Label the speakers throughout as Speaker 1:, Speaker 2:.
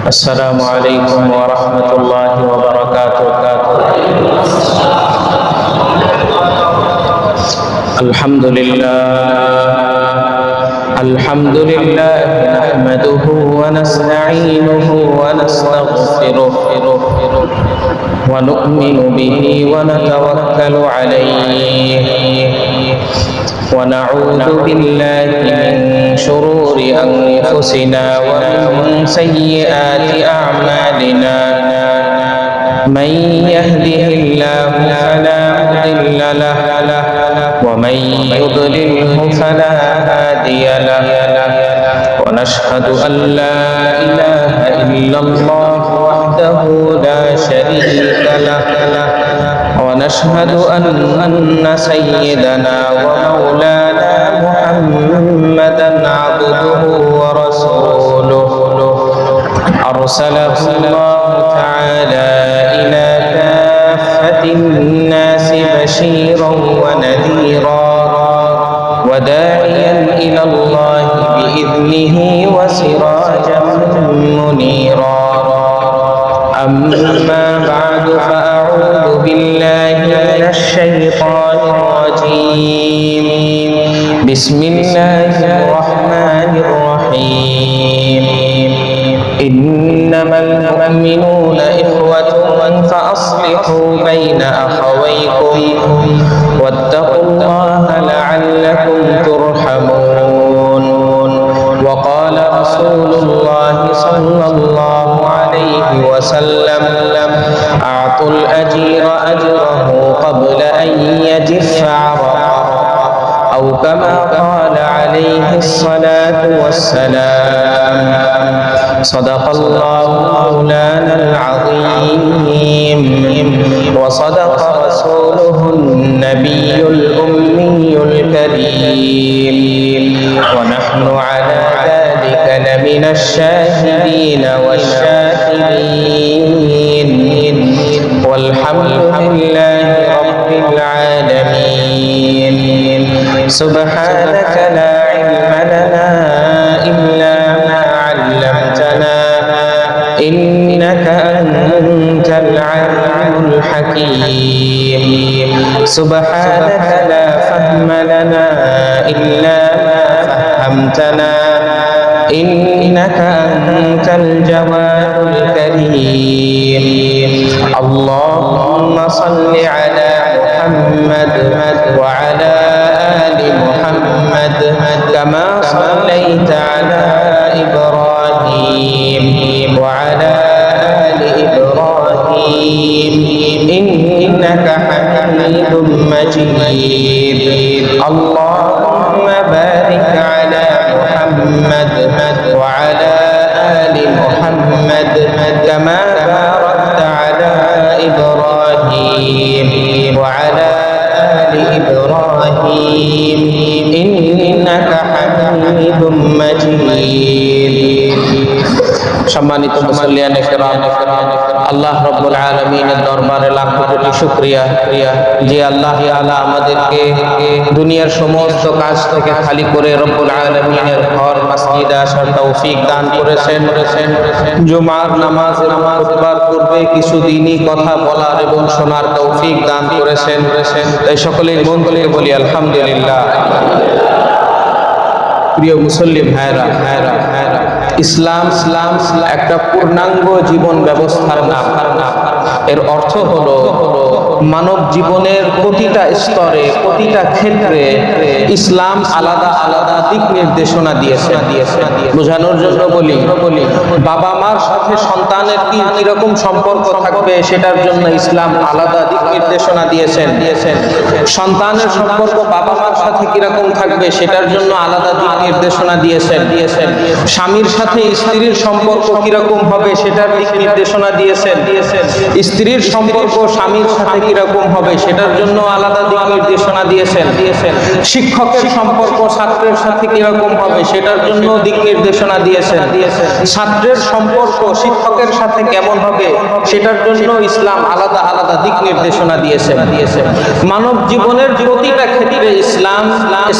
Speaker 1: السلام عليكم ورحمة الله وبركاته. الحمد لله نحمده ونستعينه ونستغفره ونؤمن به ونتوكل عليه ونعوذ بالله من شرور أنفسنا ومن سيئات أعمالنا. من يهده الله فلا مضل له ومن يضلله فلا هادي له. ونشهد أن لا إله إلا الله وحده لا شريك له. ونشهد أن سيدنا ومولانا محمدا عبده ورسوله أرسله الله تعالى إلى كافة الناس بشيرا ونذيرا وداعيا إلى الله بإذنه وسراجا منيرا. أما بعد فأعوذ بالله من الشيطان الرجيم. بسم الله الرحمن الرحيم. إنما المؤمنون إخوة فأصلحوا بين أخويكم واتقوا الله لعلكم ترحمون. وقال رسول الله صلى الله عليه وسلم أعطوا الأجير أجره قبل أن يجف عرقه أو كما قال عليه الصلاة والسلام. صدق الله مولانا العظيم وصدق رسوله النبي الأمي الكريم. ونحن على ذلك لمن الشاهدين والشاكرين والحمد لله رب العالمين. سبحانك لا علم لنا إلا ما علمتنا إنك أنت العليم الحكيم. سبحانك لا فهم لنا إلا ما فهمتنا إنك أنت الجواد الكريم. اللهم صل على محمد وعلى آل محمد كما صليت على إبراهيم وعلى آل إبراهيم إنك حميد مجيد. اللهم بارك على محمد وعلى آل محمد كما باركت على إبراهيم وعلى آل إبراهيم إنك حميد مجيد. সম্মানিত মুসল্লিয়ানে কেরাম, আল্লাহ রাব্বুল আলামিনের দরবারে লাখ কোটি শুকরিয়া যে আল্লাহ তাআলা আমাদেরকে দুনিয়ার সমস্ত কাজ থেকে খালি করে রব্বুল আলামিনের ঘর মসজিদে আসার তৌফিক দান করেছেন। জুমার নামাজের খুতবার পূর্বে কিছু দ্বীনি কথা বলার এবং শোনার তৌফিক দান করেছেন। এই সকলের মন থেকে বলি আলহামদুলিল্লাহ। প্রিয় মুসল্লি ভাইরা, ইসলাম একটা পূর্ণাঙ্গ জীবন ব্যবস্থার নাম। এর অর্থ হলো মানব জীবনের প্রতিটা স্তরে প্রতিটা ক্ষেত্রে ইসলাম আলাদা আলাদা দিক নির্দেশনা দিয়েছে। বোঝানোর জন্য বলি, বাবা মার সাথে সন্তানের কিরকম সম্পর্ক থাকবে সেটার জন্য ইসলাম আলাদা দিক নির্দেশনা দিয়েছেন। সন্তানের সম্পর্ক বাবা মার সাথে কিরকম থাকবে সেটার জন্য আলাদা দিক নির্দেশনা দিয়েছেন। স্বামীর সাথে স্ত্রীর সম্পর্ক কিরকম হবে সেটার দিক নির্দেশনা দিয়েছেন। স্ত্রীর সম্পর্ক স্বামীর সাথে কিরকম হবে সেটার জন্য আলাদা দিক নির্দেশনা দিয়েছেন। শিক্ষকের সম্পর্ক ছাত্রের সাথে কিরকম হবে সেটার জন্য দিক নির্দেশনা দিয়েছেন। ছাত্রের সম্পর্ক শিক্ষকের সাথে কেমন হবে সেটার জন্য ইসলাম আলাদা আলাদা দিক নির্দেশনা দিয়েছেন। মানব জীবনের প্রতিটা ক্ষেত্রে ইসলাম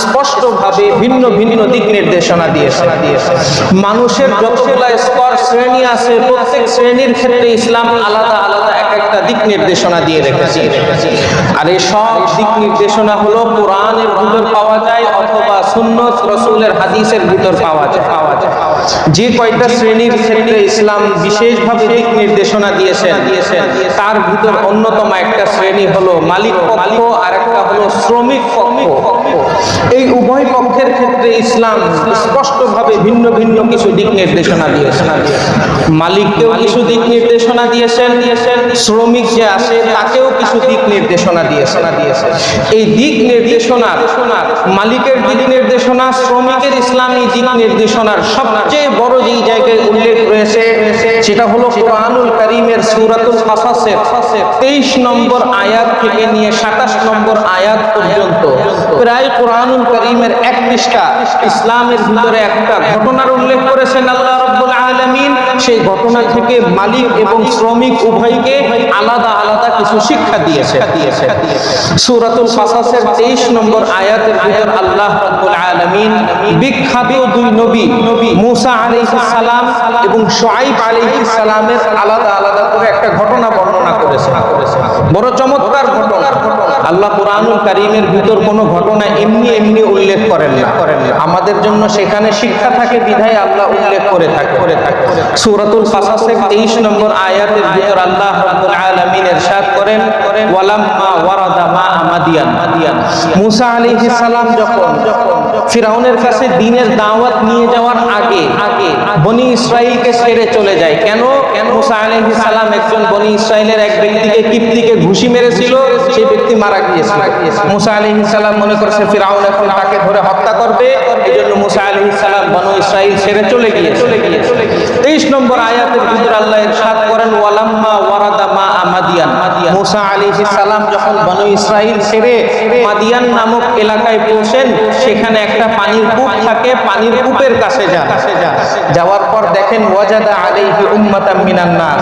Speaker 1: স্পষ্টভাবে ভিন্ন ভিন্ন দিক নির্দেশনা দিয়েছে। মানুষের যতগুলা স্তর শ্রেণী আছে প্রত্যেক শ্রেণীর ক্ষেত্রে ইসলাম আলাদা আলাদা এক একটা দিক নির্দেশনা দিয়ে রেখেছে। আর এই সব দিক নির্দেশনা হলো কোরআনের ভিতর পাওয়া যায় অথবা সুন্নত রাসূলের হাদিসের ভিতর পাওয়া যায়। যে কয়টা শ্রেণীর ক্ষেত্রে ইসলাম বিশেষভাবে দিক নির্দেশনা দিয়েছেন তার ভিতর অন্যতম একটা শ্রেণী হলো মালিক পক্ষ আর একটা হলো শ্রমিক পক্ষ। এই উভয় পক্ষের ক্ষেত্রে ইসলাম স্পষ্টভাবে ভিন্ন ভিন্ন কিছু দিক নির্দেশনা দিয়েছেন। মালিককেও কিছু দিক নির্দেশনা দিয়েছেন, শ্রমিক যে আছে তাকেও কিছু দিক নির্দেশনা দিয়েছেন। এই দিক নির্দেশনা মালিকের দিক নির্দেশনা শ্রমিকের ইসলামী দিক নির্দেশনার সবচেয়ে বড় যেই জায়গায় উল্লেখ রয়েছে সেটা হলো কুরআনুল কারীমের সূরাতুল কাসাসের 23 নম্বর আয়াত থেকে নিয়ে 27 নম্বর আয়াত পর্যন্ত প্রায় কুরআনুল কারীমের 1 পৃষ্ঠা ইসলামের ভিতরে একটা ঘটনার উল্লেখ করেছেন আল্লাহ রাব্বুল আলামিন। সেই ঘটনা থেকে মালিক এবং শ্রমিক উভয়কে আলাদা আলাদা কিছু শিক্ষা দিয়েছে। সূরাতুল কাসাসের 23 নম্বর আয়াতের ভিতর আল্লাহ রাব্বুল আলামিন বিখ্যাত দুই নবী মুসা আলাইহিস সালাম এবং শুআইব আলাইহিস সালামের আলাদা আলাদা করে একটা ঘটনা বর্ণনা করেছেন। বড় চমৎকার ঘটনা। আল্লাহ কুরআনুল কারীমের ভিতর কোনো ঘটনা এমনি এমনি উল্লেখ করেন না, আমাদের জন্য সেখানে শিক্ষা থাকে বিধায় আল্লাহ উল্লেখ করে থাকে। সূরাতুল কাসাসের 23 নম্বর আয়াতের ভিতর আল্লাহ রাব্বুল আলামিন ইরশাদ করেন ওয়ালাম্মা ওয়ারাদা মা মাদিয়ান। মুসা আলাইহিস সালাম যখন ফিরাউনের কাছে দ্বীনের দাওয়াত নিয়ে যাওয়ার আগে বনি ইসরাইলকে ছেড়ে চলে যায়। কেন? মুসা আলাইহিস সালাম একজন বনি ইসরাইলের এক ব্যক্তিকে কিপ্তিকে ঘুষি মেরেছিল, সেই ব্যক্তি মারা গিয়েছিল। মুসা আলাইহিস সালাম মনে করছে ফিরাউন এখন তাকে ধরে হত্যা করবে, এজন্য মুসা আলাইহিস সালাম বনি ইসরাইল ছেড়ে চলে গিয়েছে। 23 নম্বর আয়াতের ভিতর আল্লাহ ইরশাদ করেন ওয়ালাম্মা ওয়ারাদা মা মাদিয়ান। মুসা আলাইহিস সালাম যখন বনি ইসরাইল ছেড়ে মাদিয়ান নামক এলাকায় পৌঁছেন সেখানে একটা পানির কূপ থাকে, পানির কূপের কাছে যান। যাওয়ার পর দেখেন ওয়াজাদা আলাইহি উম্মাতাম মিনান নাস।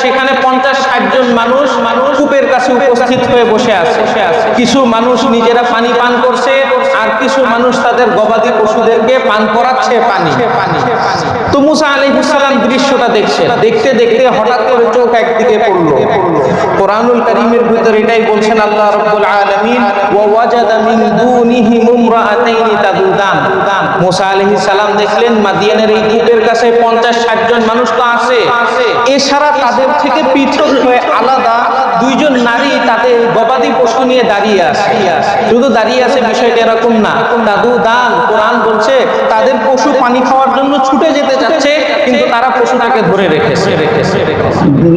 Speaker 1: সেখানে 50-60 জন মানুষ কূপের কাছে উপস্থিত হয়ে বসে আছে। কিছু মানুষ নিজেরা পানি পান করছে আর কিছু মানুষ তাদের গবাদি পশুদেরকে পান করাচ্ছে পানি। তো মুসা আলাইহিস সালাম দৃশ্যটা দেখছেন, দেখতে দেখতে হঠাৎ করে চোখ একদিকে পড়লো। কুরআনুল কারীমের ভিতর এটাই বলছেন আল্লাহ রাব্বুল আলামিন ওয়া ওয়াজাদা মিন দুনিহি মুমরাআতাইনি তাদুদান। মুসা আলাইহিস সালাম দেখলেন মাদিয়ানের এই কূপের কাছে 50-60 জন মানুষ তো আছে, এছাড়া তাদের থেকে পৃথক হয়ে আলাদা দুইজন নারী তাদের গবাদি পশু নিয়ে দাঁড়িয়ে আছে। শুধু দাঁড়িয়ে আছে বিষয়টা এরকম না, তাদুদান কোরআন বলছে তাদের পশু পানি খাওয়ার জন্য ছুটে যেতে যাচ্ছে কিন্তু তারা পশুটাকে ধরে রেখেছে।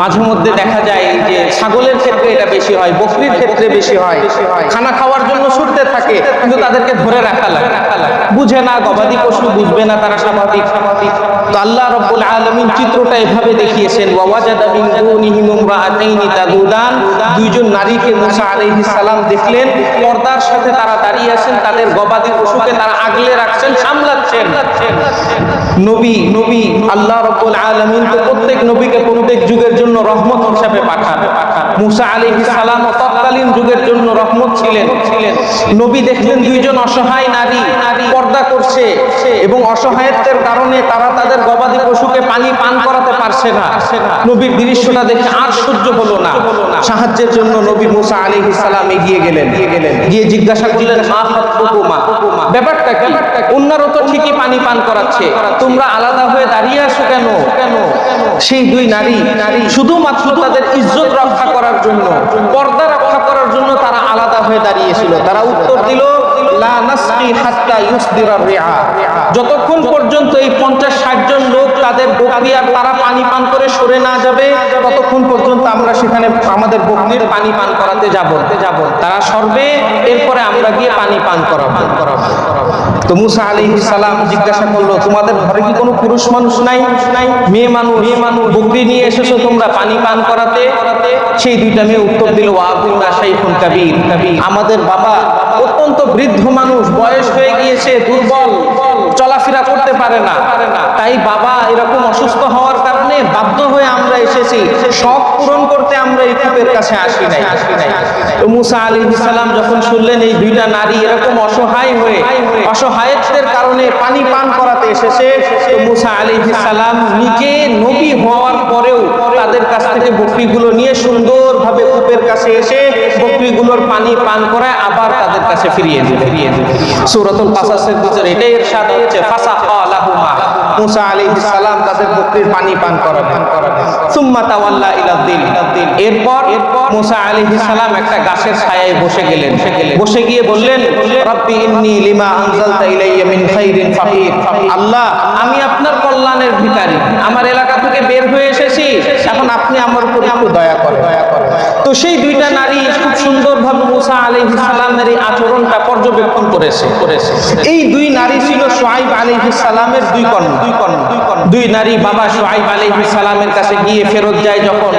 Speaker 1: মাঝে মধ্যে দেখা যায় যে ছাগলের ক্ষেত্রে এটা বেশি হয়, বকরির ক্ষেত্রে বেশি হয়, খানা খাওয়ার জন্য ছুটতে থাকে কিন্তু তাদেরকে ধরে রাখা লাগে। বুঝে না, গবাদি পশু বুঝবে না, তারা স্বাভাবিক। তো আল্লাহ রাব্বুল আলামিন চিত্রটা এভাবে দেখিয়েছেন ওয়া ওয়াজাদা মিন দুনিহি মুমরাআতাইনি তাদুদান। দুইজন নারীকে মুসা আলাইহিস সালাম দেখলেন, পর্দার সাথে তারা দাঁড়িয়ে আছেন, তাদের গবাদি পশুকে তারা আগলে রাখছেন, সামলাচ্ছেন। নবী আল্লাহ রাব্বুল আলামিন তো প্রত্যেক নবীকে প্রত্যেক যুগের জন্য রহমত হিসেবে পাঠান। মুসা আলাইহিস সালাম তৎকালীন যুগের জন্য রহমত ছিলেন। নবী দেখলেন দুইজন অসহায় নারী পর্দা করছে এবং অসহায়ত্বের কারণে তারা তাদের গবাদি পশুকে পানি পান করাতে পারছে না। নবীর দৃশ্যটা দেখে আর সহ্য হলো না, সাহায্যের জন্য নবী মুসা আলাইহিস সালাম এগিয়ে গেলেন। গিয়ে জিজ্ঞাসা করলেন মা ফাতকুমা, ব্যাপারটা কি? অন্যরা তো ঠিকই পানি পান করাচ্ছে, তোমরা আলাদা হয়ে দাঁড়িয়ে আছো কেন? সেই দুই নারী শুধুমাত্র তাদের ইজ্জত রক্ষা করার জন্য, পর্দা রক্ষা করার জন্য তারা আলাদা হয়ে দাঁড়িয়েছিল। তারা উত্তর দিল লা নাসকি হাত্তা ইউসদিরার রিআ। যতক্ষণ পর্যন্ত এই 50-60 জন লোক তাদের বকরি আর তারা পানি পান করে সরে না যাবে ততক্ষণ পর্যন্ত আমরা সেখানে আমাদের বকরির পানি পান করাতে যাব। তারা সরবে, এরপরে আমরা গিয়ে পানি পান করাবো। তো মুসা আলাইহিস সালাম জিজ্ঞাসা করলো, তোমাদের ঘরে কি কোনো পুরুষ মানুষ নাই? মেয়ে মানুষ বকরি নিয়ে এসেছো তোমরা পানি পান করাতে? সেই দুইটা মেয়ে উত্তর দিল, আবুনা শাইখুন কাবীর, আমাদের বাবা অত্যন্ত বৃদ্ধ মানুষ, বয়স হয়ে গিয়েছে, দুর্বল, চলাফেরা করতে পারে না। তাই বাবা এরকম অসুস্থ হওয়ার কারণে বাধ্য হয়ে আমরা এসেছি, শখ পূরণ করতে আমরা এই কূপের কাছে আসি নাই। তো মুসা আলাইহিস সালাম যখন শুনলেন এই দুইটা নারী এরকম অসহায়ত্বের কারণে পানি পান করাতে এসেছে, তো মুসা আলাইহিস সালাম নিজে নবী হওয়ার পরেও তাদের কাছ থেকে বকরিগুলো নিয়ে সুন্দরভাবে কূপের কাছে এসে বকরিগুলোর পানি পান করায় আবার তাদের কাছে ফিরিয়ে দিলেন। সূরাতুল কাসাসের ভিতরে এটাই ইরশাদ হচ্ছে, ফাসাকা লাহুমা, মুসা আলাইহিস সালাম তাদের বকরির পানি পান করাবেন। সুম্মা তাওয়াল্লা ইলা দিল, এরপর মুসা আলাইহিস সালাম একটা গাছের ছায়ায় বসে গেলেন। বসে গিয়ে বললেন, রব্বি ইন্নী লিমা আনজালতা ইলাইয়া মিন খাইরিন ফাকির, আল্লাহ আমি আপনার কল্যাণের ভিখারি, আমার এলাকা থেকে বের হয়ে এসেছি, এখন আপনি আমার উপর একটু দয়া করেন। তো সেই দুইটা নারী খুব সুন্দরভাবে মুসা আলাইহিস সালামের এই আচরণটা পর্যবেক্ষণ করেছে। এই দুই নারী ছিল শুআইব আলাইহিস সালামের দুই কন্যা। দুই নারী বাবা শুআইব আলাইহিস সালামের কাছে গিয়ে ফেরত যায় যখন,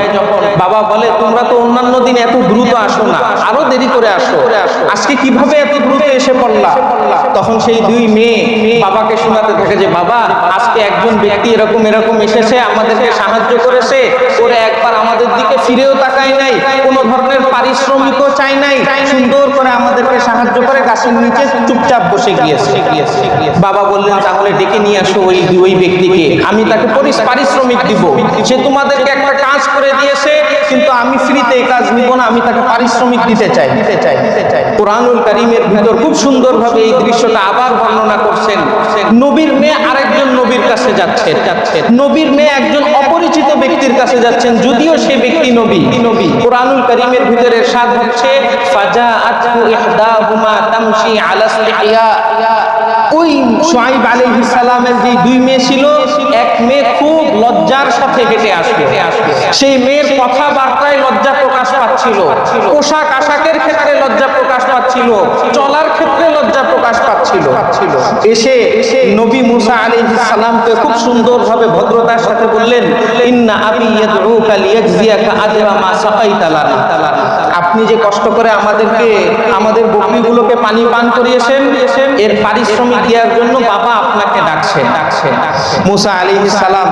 Speaker 1: বাবা বলে, তোমরা তো অন্যান্য দিন এত দ্রুত আসো না, আরো দেরি করে আসো, আজকে কিভাবে এত দ্রুত এসে পড়লা? তখন সেই দুই মেয়ে বাবাকে শোনাতে থাকে যে, বাবা আজকে একজন ব্যক্তি এরকম এসেছে, আমাদেরকে সাহায্য করেছে, ওরে একবার আমাদের দিকে ফিরেও তাকায় নাই, কোনো ধরনের পারিশ্রমিকও চাই নাই, সুন্দর করে আমাদেরকে সাহায্য করে গাছের নিচে চুপচাপ বসে গিয়েছে। বাবা বললেন, তাহলে ডেকে নিয়ে আসো ওই ব্যক্তিকে, আমি তাকে পারিশ্রমিক দিব। সে তোমাদেরকে একটা কাজ করে দিয়েছে, কিন্তু আমি ফ্রিতে এই কাজ নিব না, আমি তাকে পারিশ্রমিক দিতে চাই। কোরআনুল কারীমের ভিতর খুব সুন্দরভাবে এই দৃশ্যটা আবার বর্ণনা করছেন। নবীর মেয়ে আরেকজন নবীর কাছে যাচ্ছেন, নবীর মেয়ে একজন অপরিচিত ব্যক্তির কাছে যাচ্ছেন, যদিও সে ব্যক্তি নবী। কোরআনুল কারীমের ভিতরে ইরশাদ হচ্ছে, ফাজাআতহু ইহদাহুমা তামশি আলা ইসতিহয়া, ওই শুআইব আলাইহিস সালামের যে দুই মেয়ে ছিল, এক মেয়ে খুব লজ্জার সাথে হেঁটে আসবে, সেই মেয়ের কথাবার্তায় লজ্জা প্রকাশ পাচ্ছিল, পোশাক আশাকের ক্ষেত্রে লজ্জা প্রকাশ পাচ্ছিল, চলার ক্ষেত্রে লজ্জা প্রকাশ পাচ্ছিল। এসে নবী মুসা আলাইহিস সালামকে খুব সুন্দরভাবে ভদ্রতার সাথে বললেন, ইন্না আবি ইয়াদউকা লিয়াজজিয়াকা আজরা মা সাকাইতা লানা, আপনি যে কষ্ট করে আমাদের বকরিগুলোকে পানি পান করিয়েছেন, এর পারিশ্রমিক দেওয়ার জন্য বাবা আপনাকে ডাকছেন। মুসা আলাইহিস সালাম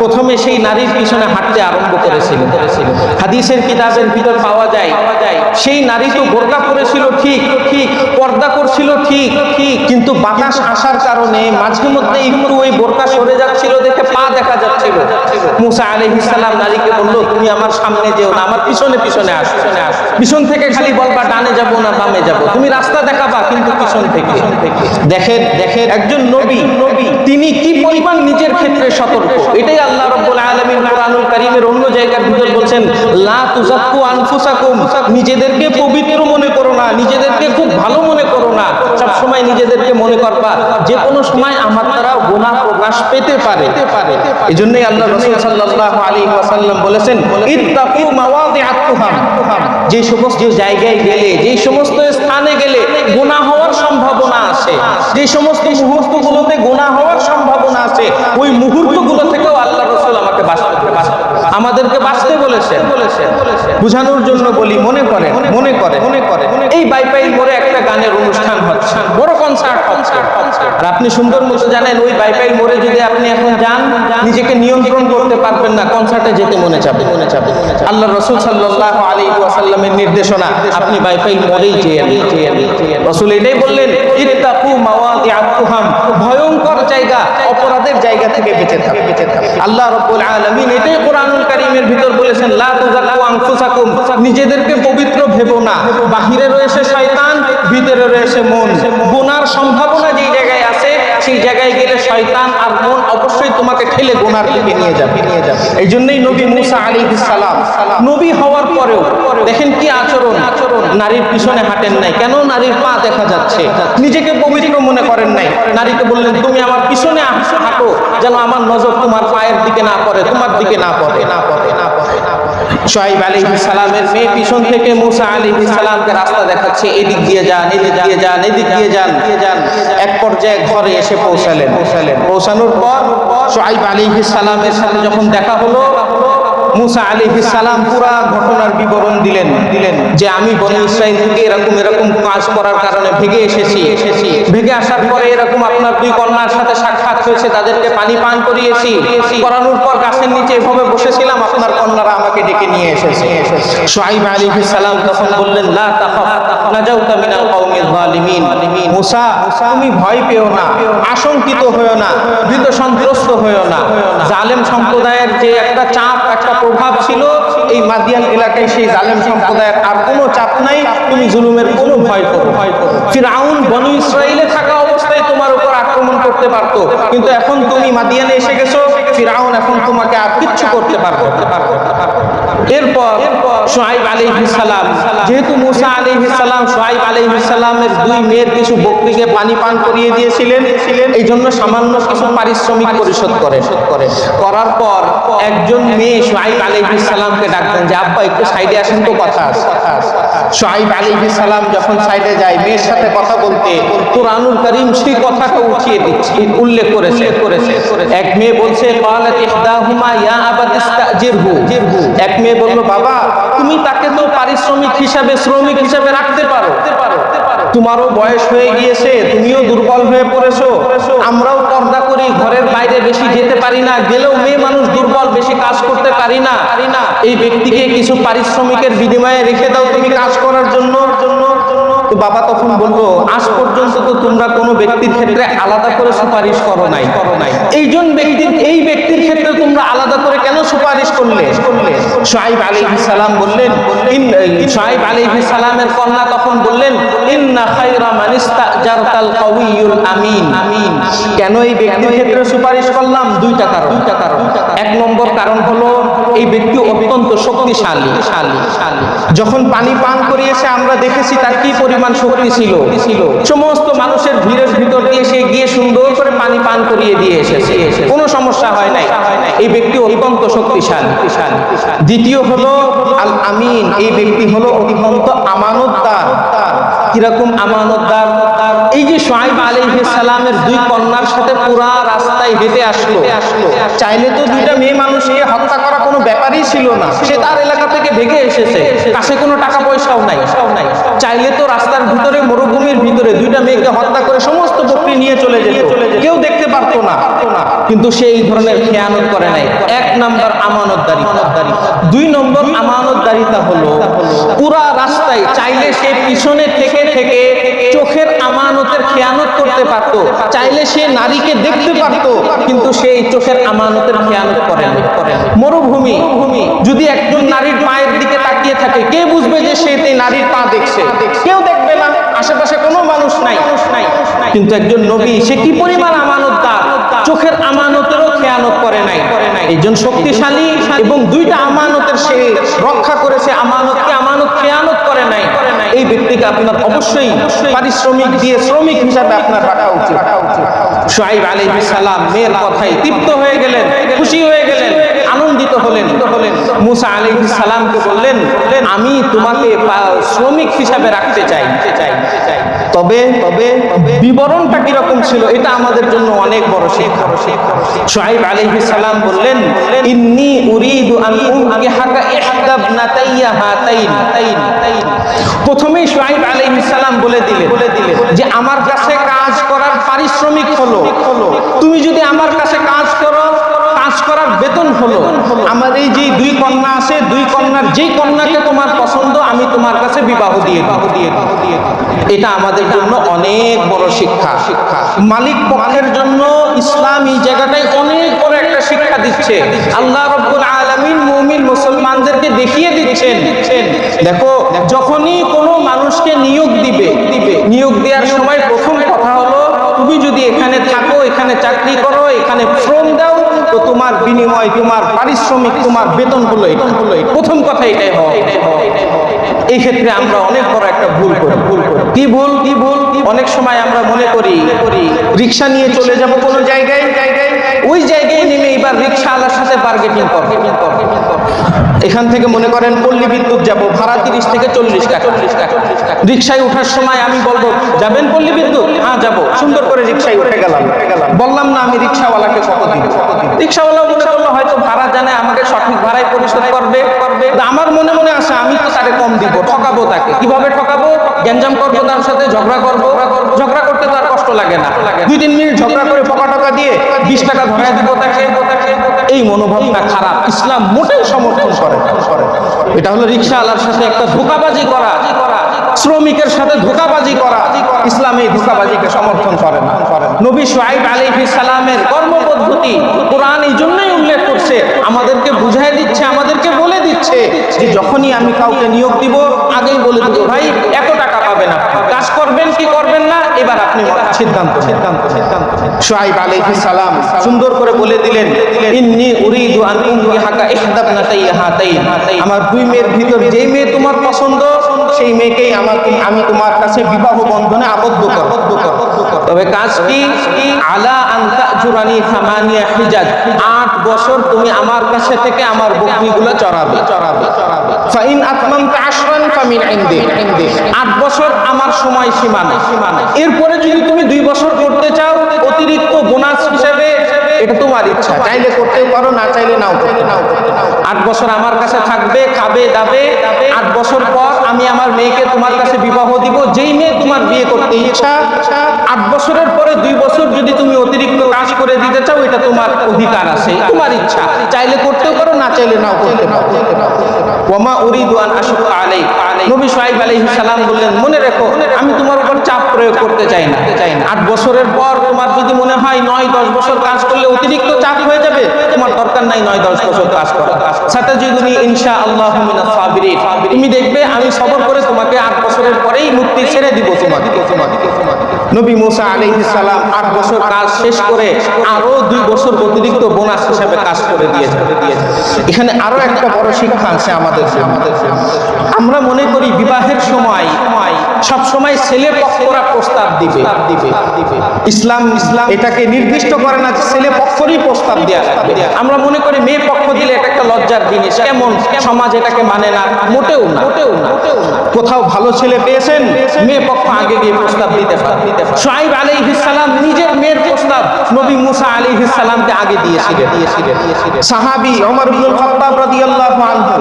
Speaker 1: প্রথমে সেই নারীর পিছনে হাঁটতে আরম্ভ করেছিল। হাদিসের কিতাবের ভিতর পাওয়া যায়, সেই নারী তো বোরকা পরেছিল ঠিক, পর্দা করছিল ঠিক, কিন্তু বাতাস আসার কারণে মাঝে মধ্যে একটু ওই বোরকা সরে যাচ্ছিল, দেখে পা দেখা যাচ্ছিল। মুসা আলাইহিস সালাম নারীকে বলল, তুমি আমার সামনে যেও না, আমার পিছনে আসো। পিছন থেকে খালি বলবা ডানে যাব না বামে যাব, তুমি রাস্তা দেখাবা কিন্তু পিছন থেকে। দেখেন একজন নবী তিনি কি পরিমাণ নিজের ক্ষেত্রে সতর্ক। এটাই আল্লাহ রাব্বুল আলামিন কোরআনুল কারীমের অন্য জায়গার ভিতর বলছেন, লা তুযাক্কু আনফুসাকুম, নিজেদেরকে পবিত্র মনে করো না, নিজেদেরকে খুব ভালো মনে করো না, সব সময় নিজেদেরকে মনে করবা যে কোনো সময় আমার দ্বারা গুনাহ প্রকাশ পেতে পারে। এজন্যই আল্লাহ রাসূল সাল্লাল্লাহু আলাইহি ওয়াসাল্লাম বলেছেন, ইত্তাকু মাওয়াদিআত তুহাম, যে সমস্ত জায়গায় গেলে, যে সমস্ত স্থানে গেলে গুনাহ হওয়ার সম্ভাবনা আছে, যে সমস্ত মুহূর্তগুলোতে গুনাহ হওয়ার সম্ভাবনা আছে, ওই মুহূর্তগুলো থেকেও আল্লাহ রাসূল আমাদেরকে বাঁচতে বলেছেন। বুঝানোর জন্য বলি, মনে করে এই বাইপাইল মোড়ে একটা গানের অনুষ্ঠান হচ্ছে, বড় কনসার্ট হচ্ছে, আর আপনি সুন্দর মতো জানেন ওই বাইপাইল মোড়ে যদি আপনি এখন যান, নিজেকে নিয়ন্ত্রণ করতে পারবেন না, কনসার্টে যেতে মনে চাবে। আল্লাহ রাসূল সাল্লাল্লাহু আলাইহি ওয়াসাল্লামের নির্দেশনা, আপনি বাইপাইল মোড়েই যেয়ে রাসূল এটাই বললেন, ইত্তাকু মাওয়াদিআত তুহাম, ভয়ঙ্কর জায়গা, অপরাধের জায়গা থেকে বেঁচে থাকো। আল্লাহ রাব্বুল আলামিন এটাই কোরআনুল কারীমের ভিতর বলেছেন, লা তুযাক্কু আনফুসাকুম, নিজেদেরকে পবিত্র ভেবো না, বাহিরে রয়েছে শয়তান, ভিতরে রয়েছে মন। গুনার সম্ভাবনা যেই জায়গায় আছে, সেই জায়গায় গেলে শয়তান আর মন অবশ্যই তোমাকে ঠেলে গুনার দিকে নিয়ে যাবে। এই জন্যই নবী মুসা আলাইহিস সালাম নবী হওয়ার পরেও দেখেন কি আচরণ, নারীর পিছনে হাঁটেন নাই কেন? নারীর পা দেখা যাচ্ছে, নিজেকে পবিত্র মনে করেন নাই। নারীকে বললেন, তুমি আমার পিছনে হাঁটো, যেন আমার নজর তোমার পায়ের দিকে না পড়ে, তোমার দিকে না পড়ে। শুআয়ব আলাইহিস সালামের মেয়ে পিছন থেকে মূসা আলাইহিস সালামকে রাস্তা দেখাচ্ছে, এদিক দিয়ে যান, এদিক দিয়ে যান, এদিক দিয়ে যান। এক পর্যায়ে ঘরে এসে পৌঁছালেন। পৌঁছানোর পর শুআয়ব আলাইহিস সালামের সাথে যখন দেখা হলো, মূসা আলাইহিস সালাম পুরা ঘটনার বিবরণ দিলেন যে আমি বনী ইসরাইল থেকে এরকম কাজ করার কারণে ভেগে এসেছি। ভেগে আসার পরে এরকম আপনার দুই কন্যার সাথে সাক্ষাৎ হয়েছে, তাদেরকে পানি পান করিয়েছি। করানোর পর গাছের নিচে এভাবে বসেছিলাম, আপনার কন্যারা আমাকে ডেকে নিয়ে এসেছে। শুআয়ব আলাইহিস সালাম তখন বললেন, লা তাখাফ নাজাউতা মিনাল কওমিজ জালিমিন। মূসা, তুমি ভয় পেও না, আশঙ্কিত হয়ো না, ভীত সন্ত্রস্ত হয়ো না। জালেম সম্প্রদায়ের যে একটা চাপ, একটা প্রভাব ছিল এই মাদিয়ান এলাকায়, সেই জালেম সম্প্রদায়ের আর কোনো চাপ নাই, তুমি জুলুমের কোনো ভয় করো। ফিরআউন বনী ইসরাইলে থাকা অবস্থায় তোমার উপর আক্রমণ করতে পারতো, কিন্তু এখন তুমি মাদিয়ানে এসে গেছো, ফিরআউন এখন তোমাকে আর কিচ্ছু করতে পারবে না। এরপর শুআয়ব আলাইহিস সালাম, যেহেতু মূসা আলাইহিস সালাম শুআয়ব আলাইহিস সালামের দুই মেয়ের কিছু বকরিকে পানি পান করিয়ে দিয়েছিলেন, এই জন্য সামান্য কিছু পারিশ্রমিক পরিশোধ করার পর একজন মেয়ে শুআয়ব আলাইহিস সালামকে ডাকতেন যে আব্বা একটু সাইডে আসেন তো, কথা আছে। শুআয়ব আলাইহিস সালাম যখন সাইডে যায় মেয়ের সাথে কথা বলতে, কুরআনুল কারীম সেই কথাটা উল্লেখ করেছে। এক মেয়ে বলছে, ক্বালাত ইহদাহুমা ইয়া আবাত ইস্তাজিরহু। এক মেয়ে বলল, বাবা তুমি তাকে তো পারিশ্রমিক হিসাবে, শ্রমিক হিসাবে রাখতে পারো, তোমারও বয়স হয়ে গিয়েছে, তুমিও দুর্বল হয়ে পড়েছো, আমরাও পর্দা করি, ঘরের বাইরে বেশি যেতে পারি না, গেলেও মেয়ে মানুষ দুর্বল, বেশি কাজ করতে পারি না, এই ব্যক্তিকে কিছু পারিশ্রমিকের বিনিময়ে রেখে দাও তুমি কাজ করার জন্য। তো বাবা তখন বললো, আজ পর্যন্ত তো তোমরা কোনো ব্যক্তির ক্ষেত্রে আলাদা করে সুপারিশ করো নাই, এই ব্যক্তির ক্ষেত্রে তোমরা আলাদা করে কেন সুপারিশ করলে? শুআয়ব আলাইহিস সালাম বললেন, শুআয়ব আলাইহিস সালামের কন্যা তখন বললেন, ইন্না খায়রা মান ইস্তাজারতাল কাওয়িয়ুল আমিন। কেন এই ব্যক্তির ক্ষেত্রে সুপারিশ করলাম? দুইটা কারণ। এক নম্বর কারণ হলো এই ব্যক্তি অত্যন্ত শক্তিশালী। যখন পানি পান করিয়েছে আমরা দেখেছি তার কি পরিমাণ শক্তি ছিল। সমস্ত মানুষের ভিড়ের ভিতর দিয়ে সে গিয়ে সুন্দর করে পানি পান করিয়ে দিয়ে এসেছে, কোনো সমস্যা হয় নাই। এই ব্যক্তি অত্যন্ত শক্তিশালী। দ্বিতীয় হলো আল আমিন, এই ব্যক্তি হলো অত্যন্ত আমানতদার। কিরকম আমানতদার? এই যে শুআয়ব আলাইহিস সালামের দুই কন্যার সাথে পুরা রাস্তায় হেঁটে আসলো, চাইলে তো দুইটা মেয়ে মানুষকে হত্যা করা কোনো ব্যাপারই ছিল না, সে তার এলাকা থেকে ভেগে এসেছে, কাছে কোনো টাকা পয়সাও নাই, চাইলে তো রাস্তার ভিতরে, মরুভূমির ভিতরে দুইটা মেয়েকে হত্যা করে সমস্ত বকরি নিয়ে চলে যেত, কেউ দেখতে পারতো না, কিন্তু সে এই ধরনের খেয়ানত করে নাই। এক নম্বর আমানতদারি। দুই নম্বর আমানতদারিতা হলো পুরা রাস্তায় চাইলে সে পিছনে থেকে চোখের আমানতের খেয়ানত করতে পারত, চাইলে সে নারীকে দেখতে পারত, কিন্তু সেই চোখের আমানতের খেয়ানত করে না। মরুভূমি, যদি একজন নারীর পায়ের দিকে তাকিয়ে থাকে, কে বুঝবে যে সে নারীর পা দেখছে? কেউ দেখবে না, আশেপাশে কোনো মানুষ নাই। কিন্তু একজন নবী, সে কি পরিমাণ আমানতদার, চোখের আমানতেরও খেয়ানত করে নাই। একজন শক্তিশালী এবং দুইটা আমানতের সে রক্ষা করেছে, আমানত খেয়ানত করে নাই। এই ব্যক্তিকে আপনার অবশ্যই পারিশ্রমিক দিয়ে শ্রমিক হিসাবে আপনার রাখা উচিত। শুআয়ব আলাইহিস সালাম মেয়ের কথায় তৃপ্ত হয়ে গেলেন, খুশি হয়ে গেলেন, আনন্দিত হলেন। মূসা আলাইহিস সালামকে বললেন, আমি তোমাকে শ্রমিক হিসাবে রাখতে চাই। তবে বিবরণটা কিরকম ছিল এটা আমাদের জন্য অনেক বড় শিক্ষা। শুআয়ব আলাইহিস সালাম বললেন, ইন্নী উরিদু আন উনকিহাকা ইহদা ইবনাতাইয়া হাতাইন। প্রথমেই শুআয়ব আলাইহিস সালাম বলে দিলেন যে আমার কাছে কাজ করার পারিশ্রমিক হলো, তুমি যদি আমার কাছে কাজ করো, কাজ করার বেতন হলো আমার এই যে দুই কন্যা আছে, দুই কন্যার যেই কন্যাকে তোমার পছন্দ আমি তোমার কাছে বিবাহ দিয়ে দেব। এটা আমাদের জন্য অনেক বড় শিক্ষা। মালিক পক্ষের জন্য ইসলাম এই জায়গাটায় অনেক বড় একটা শিক্ষা দিচ্ছে। আল্লাহ রাব্বুল আলামিন মুমিন মুসলমানদেরকে দেখিয়ে দিচ্ছেন, দেখো যখনই কোনো মানুষকে নিয়োগ দিবে, নিয়োগ দেওয়ার সময় প্রথম কথা হলো তুমি যদি এখানে থাকো, এখানে চাকরি করো, এখানে শ্রম দাও, তো তোমার বিনিময়, তোমার পারিশ্রমিক, তোমার বেতন হলো এটা। প্রথম কথা এটাই হয়। এই ক্ষেত্রে আমরা অনেক বড় একটা ভুল করি। কি ভুল? অনেক সময় আমরা মনে করি রিক্সা নিয়ে চলে যাব কোনো জায়গায়, ওই জায়গায় নেমে এবার রিক্সাওয়ালার সাথে বার্গেটিং করবে। এখান থেকে মনে করেন পল্লী বিদ্যুৎ যাব, ভাড়া 30 থেকে 40 টাকা। রিকশায় ওঠার সময় আমি বলবো যাবেন পল্লী বিদ্যুৎ? হ্যাঁ যাবো। সুন্দর করে রিকশায় উঠে গেলাম, বললাম না আমি রিকশাওয়ালাকে কত দিব। রিকশাওয়ালা মনে করলো হয়তো ভাড়া জানে, আমাকে সঠিক ভাড়ায় পরিশোধ করবে। আমার মনে মনে আসে আমি তো তারে কম দিব, ঠকাবো তাকে। কিভাবে ঠকাবো? গ্যাঞ্জাম করবো, তার সাথে ঝগড়া করবো। ঝগড়া করতে তার কষ্ট লাগে না, 2-3 মিনিট ঝগড়া করে টাকা দিয়ে 20 টাকা ধরায় দিব তাকে। এই মনোভাবটা খারাপ, ইসলাম মোটেও সমর্থন করে না। এটা হলো রিকশাওয়ালার সাথে একটা ধোঁকাবাজি করা, শ্রমিকের সাথে ধোঁকাবাজি করা। ইসলাম এই ধোঁকাবাজিকে সমর্থন করে না। নবী শুআইব আলাইহিস সালামের কর্মপদ্ধতি কোরআন এই জন্যই উল্লেখ করছে, আমাদেরকে বুঝাই দিচ্ছে, আমাদেরকে বলে দিচ্ছে যে যখনই আমি কাউকে নিয়োগ দিব আগেই বলে দিব ভাই এত টাকা পাবেন, আপনি কাজ করবেন কি করবেন না এবার আপনি সিদ্ধান্ত। শুআইব আলাইহিস সালাম সুন্দর করে বলে দিলেন, ইন্নী উরিদু আন উনকিহাকা ইহদাবনাতাইয়া হাতাইন, আমার 2 মেয়ের ভিতর যেই মেয়ে তোমার পছন্দ সেই মেয়েকেই আমি তোমার কাছে বিবাহ বন্ধনে আবদ্ধ করব। তবে কাজ কি? আলা আন তাজুরানি 8 হিজাজ, 8 বছর তুমি আমার কাছে থেকে আমার বকরিগুলো চড়াবে। ফাইন আতমামতা 10 ফামিন ইনদি, 8 বছর আমার সময় সীমা না। এরপরে যদি তুমি 2 বছর করতে চাও অতিরিক্ত বোনাস হিসেবে, এটা তোমার ইচ্ছা, চাইলে করতেও পারো, না চাইলে নাও করতে। 8 বছর আমার কাছে থাকবে, খাবে দাবে। 8 বছর পর আমি আমার মেয়েকে তোমার কাছে বিবাহ দিব। যেই মেয়ে তোমার বিয়ে করতে ইচ্ছা, 8 বছরের পরে 2 বছর যদি তুমি অতিরিক্ত কাজ করে দিতে চাও, এটা তোমার অধিকার আছে, তোমার ইচ্ছা, চাইলে করতেও পারো, না চাইলে নাও করতে পারো। ওয়ামা উরিদু আন আশুক্কা আলাইক, নবী শুআইব আলাইহিস সালাম বললেন মনে রেখো আমি তোমার উপর চাপ প্রয়োগ করতে চাই না। 8 বছরের পর তোমার যদি মনে হয় 9-10 বছর কাজ করলে অতিরিক্ত চাপ হয়ে যাবে, তোমার দরকার নাই 9-10 বছর কাজ করা। সাতাজিদুনি ইনশাআল্লাহু মিনাস সাবিরিন, তুমি দেখবে আমি সবর করে তোমাকে 8 বছরের পরেই মুক্তি ছেড়ে দিব তোমাকে। নবী মুসা আলাইহিস সালাম 8 বছর কাজ শেষ করে আরো 2 বছর অতিরিক্ত বোনাস হিসেবে কাজ করে দিয়েছে। এখানে আরো একটা বড় শিক্ষা আছে আমাদের। আমরা মনে করি বিবাহের সময় সব সময় ছেলে পক্ষরা প্রস্তাব দিবে। ইসলাম এটাকে নির্দিষ্ট করে না যে ছেলে পক্ষরই প্রস্তাব দেয়া লাগবে। আমরা মনে করি মেয়ে পক্ষ দিলে এটা একটা লজ্জার জিনিস, কেমন সমাজ এটাকে মানে না। মোটেও না। কোথাও ভালো ছেলে পেয়েছেন, মেয়ে পক্ষ আগে গিয়ে প্রস্তাব দিতে পারে। শুআইব আলাইহিস সালাম নিজের মেয়ের প্রস্তাব নবী মুসা আলাইহিস সালামকে আগে দিয়েছিলেন। সাহাবী ওমর ইবনে খাত্তাব রাদিয়াল্লাহু আনহু,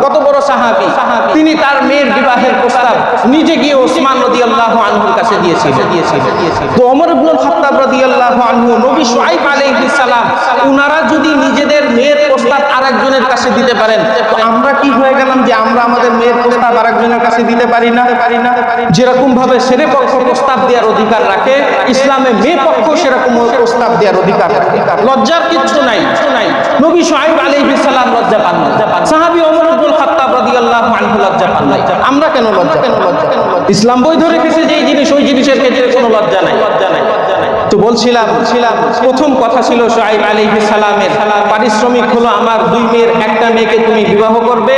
Speaker 1: কত বড় সাহাবী, তিনি তার মেয়ের বিবাহের প্রস্তাব নিজে গিয়ে ওসমান রাদিয়াল্লাহু আনহুর কাছে দিয়েছিলেন। তো ওমর ইবনে খাত্তাব রাদিয়াল্লাহু আনহু, নবী শুআইব আলাইহিস সালাম উনারা যদি নিজেদের মেয়ের প্রস্তাব আরেকজনের কাছে দিতে পারেন, তো আমরা কি হয়ে গেলাম যে আমরা আমাদের মেয়ের প্রস্তাব আরেকজনের কাছে দিতে পারি না? যেরকম ভাবে ছেলে পক্ষ প্রস্তাব দেওয়ার অধিকার রাখে, ইসলামে মেয়ে পক্ষ সেরকম প্রস্তাব দেওয়ার অধিকার রাখে। লজ্জার কিচ্ছু নাই। নবী শুআইব আলাইহিস সালাম লজ্জা পান না, সাহাবী ওমর ইবনে খাত্তাব রাদিয়াল্লাহু আনহু লজ্জা পান না। আমরা কেন লজ্জা? ইসলাম বৈধ রেখেছে যে এই জিনিস, ওই জিনিসের ক্ষেত্রে কোনো লজ্জা নাই। তো বলছিলাম প্রথম কথা ছিল শুআইব আলাইহিস সালামের পারিশ্রমিক হলো আমার 2 মেয়ের একটা মেয়েকে তুমি বিবাহ করবে,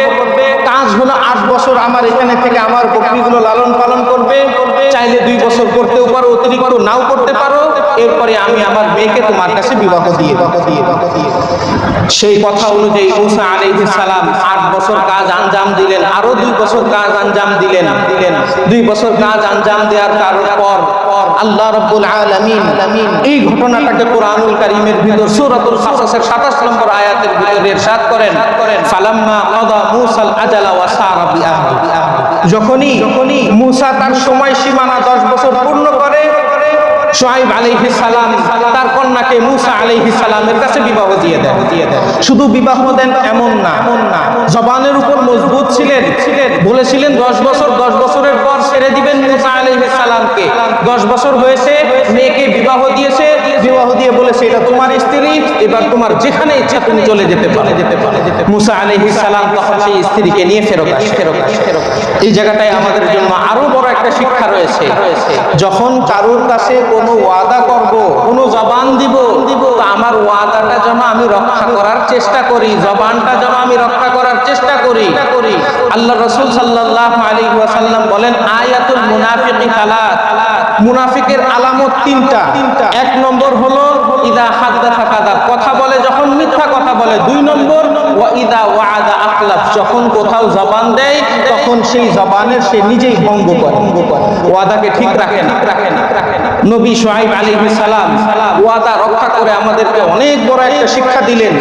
Speaker 1: কাজ হলো 8 বছর আমার এখানে থেকে আমার বকরিগুলো লালন পালন করবে। চাইলে 2 বছর করতেও পারো, অতিরিক্ত নাও করতে পারো। এরপরে আমি আমার মেয়েকে তোমার কাছে বিবাহ দিয়ে দেব। সেই কথা অনুযায়ী মুসা আলাইহিস সালাম 8 বছর কাজ আঞ্জাম দিলেন, আরো 2 বছর কাজ আঞ্জাম দিলেন। 2 বছর কাজ আঞ্জাম দেওয়ার পর আল্লাহ রাব্বুল আলামিন এই ঘটনাটাকে কোরআনুল কারীমের ভিতর সূরাতুল কাসাসের 27 নম্বর আয়াতের ভিতরে ইরশাদ করেন, ফালাম্মা কাদা মুসাল আজালা ওয়া সারা বিআহলি, যখনই মুসা তার সময় সীমানা 10 বছর পূর্ণ করে, শুআইব আলাইহিস সালাম তার কন্যাকে মুসা আলাইহিস সালামের কাছে বিবাহ দিয়ে দেন। শুধু বিবাহ দেন এমন না, জবানের উপর মজবুত ছিলেন, বলেছিলেন 10 বছরের পর ছেড়ে দিবেন মুসা আলাইহিস সালামকে। 10 বছর হয়েছে, মেয়েকে বিবাহ দিয়েছে, বিবাহ দিয়ে বলেছে এটা তোমার স্ত্রী, এবার তোমার যেখানে ইচ্ছা তুমি চলে যেতে পারো। মুসা আলাইহিস সালাম তখন সেই স্ত্রীকে নিয়ে ফেরত আসে। এই জায়গাটায় আমাদের জন্য আরো বড় একটা শিক্ষা রয়েছে। যখন কারোর কাছে কোনো ওয়াদা করব, কোনো জবান দিব, আমার ওয়াদাটা যেন আমি রক্ষা করার চেষ্টা করি, জবানটা যেন আমি রক্ষা করার চেষ্টা করি। আল্লাহ রাসূল সাল্লাল্লাহু আলাইহি ওয়াসাল্লাম বলেন, আয়াতুল মুনাফিকি সালাত, মুনাফিকের আলামত 3টা। 1 নম্বর হলো ইদা হাদাসা কাযাব, কথা বলে যখন মিথ্যা কথা বলে। 2 নম্বর যখন কোথাও জবান দেয় তখন সেই জবানের সে নিজেই ভঙ্গ করে, ওয়াদাকে ঠিক রাখে না। নবী শুআয়ব আলাইহিস সালাম ওয়াদা রক্ষা করে আমাদেরকে অনেক বড় একটা শিক্ষা দিলেন।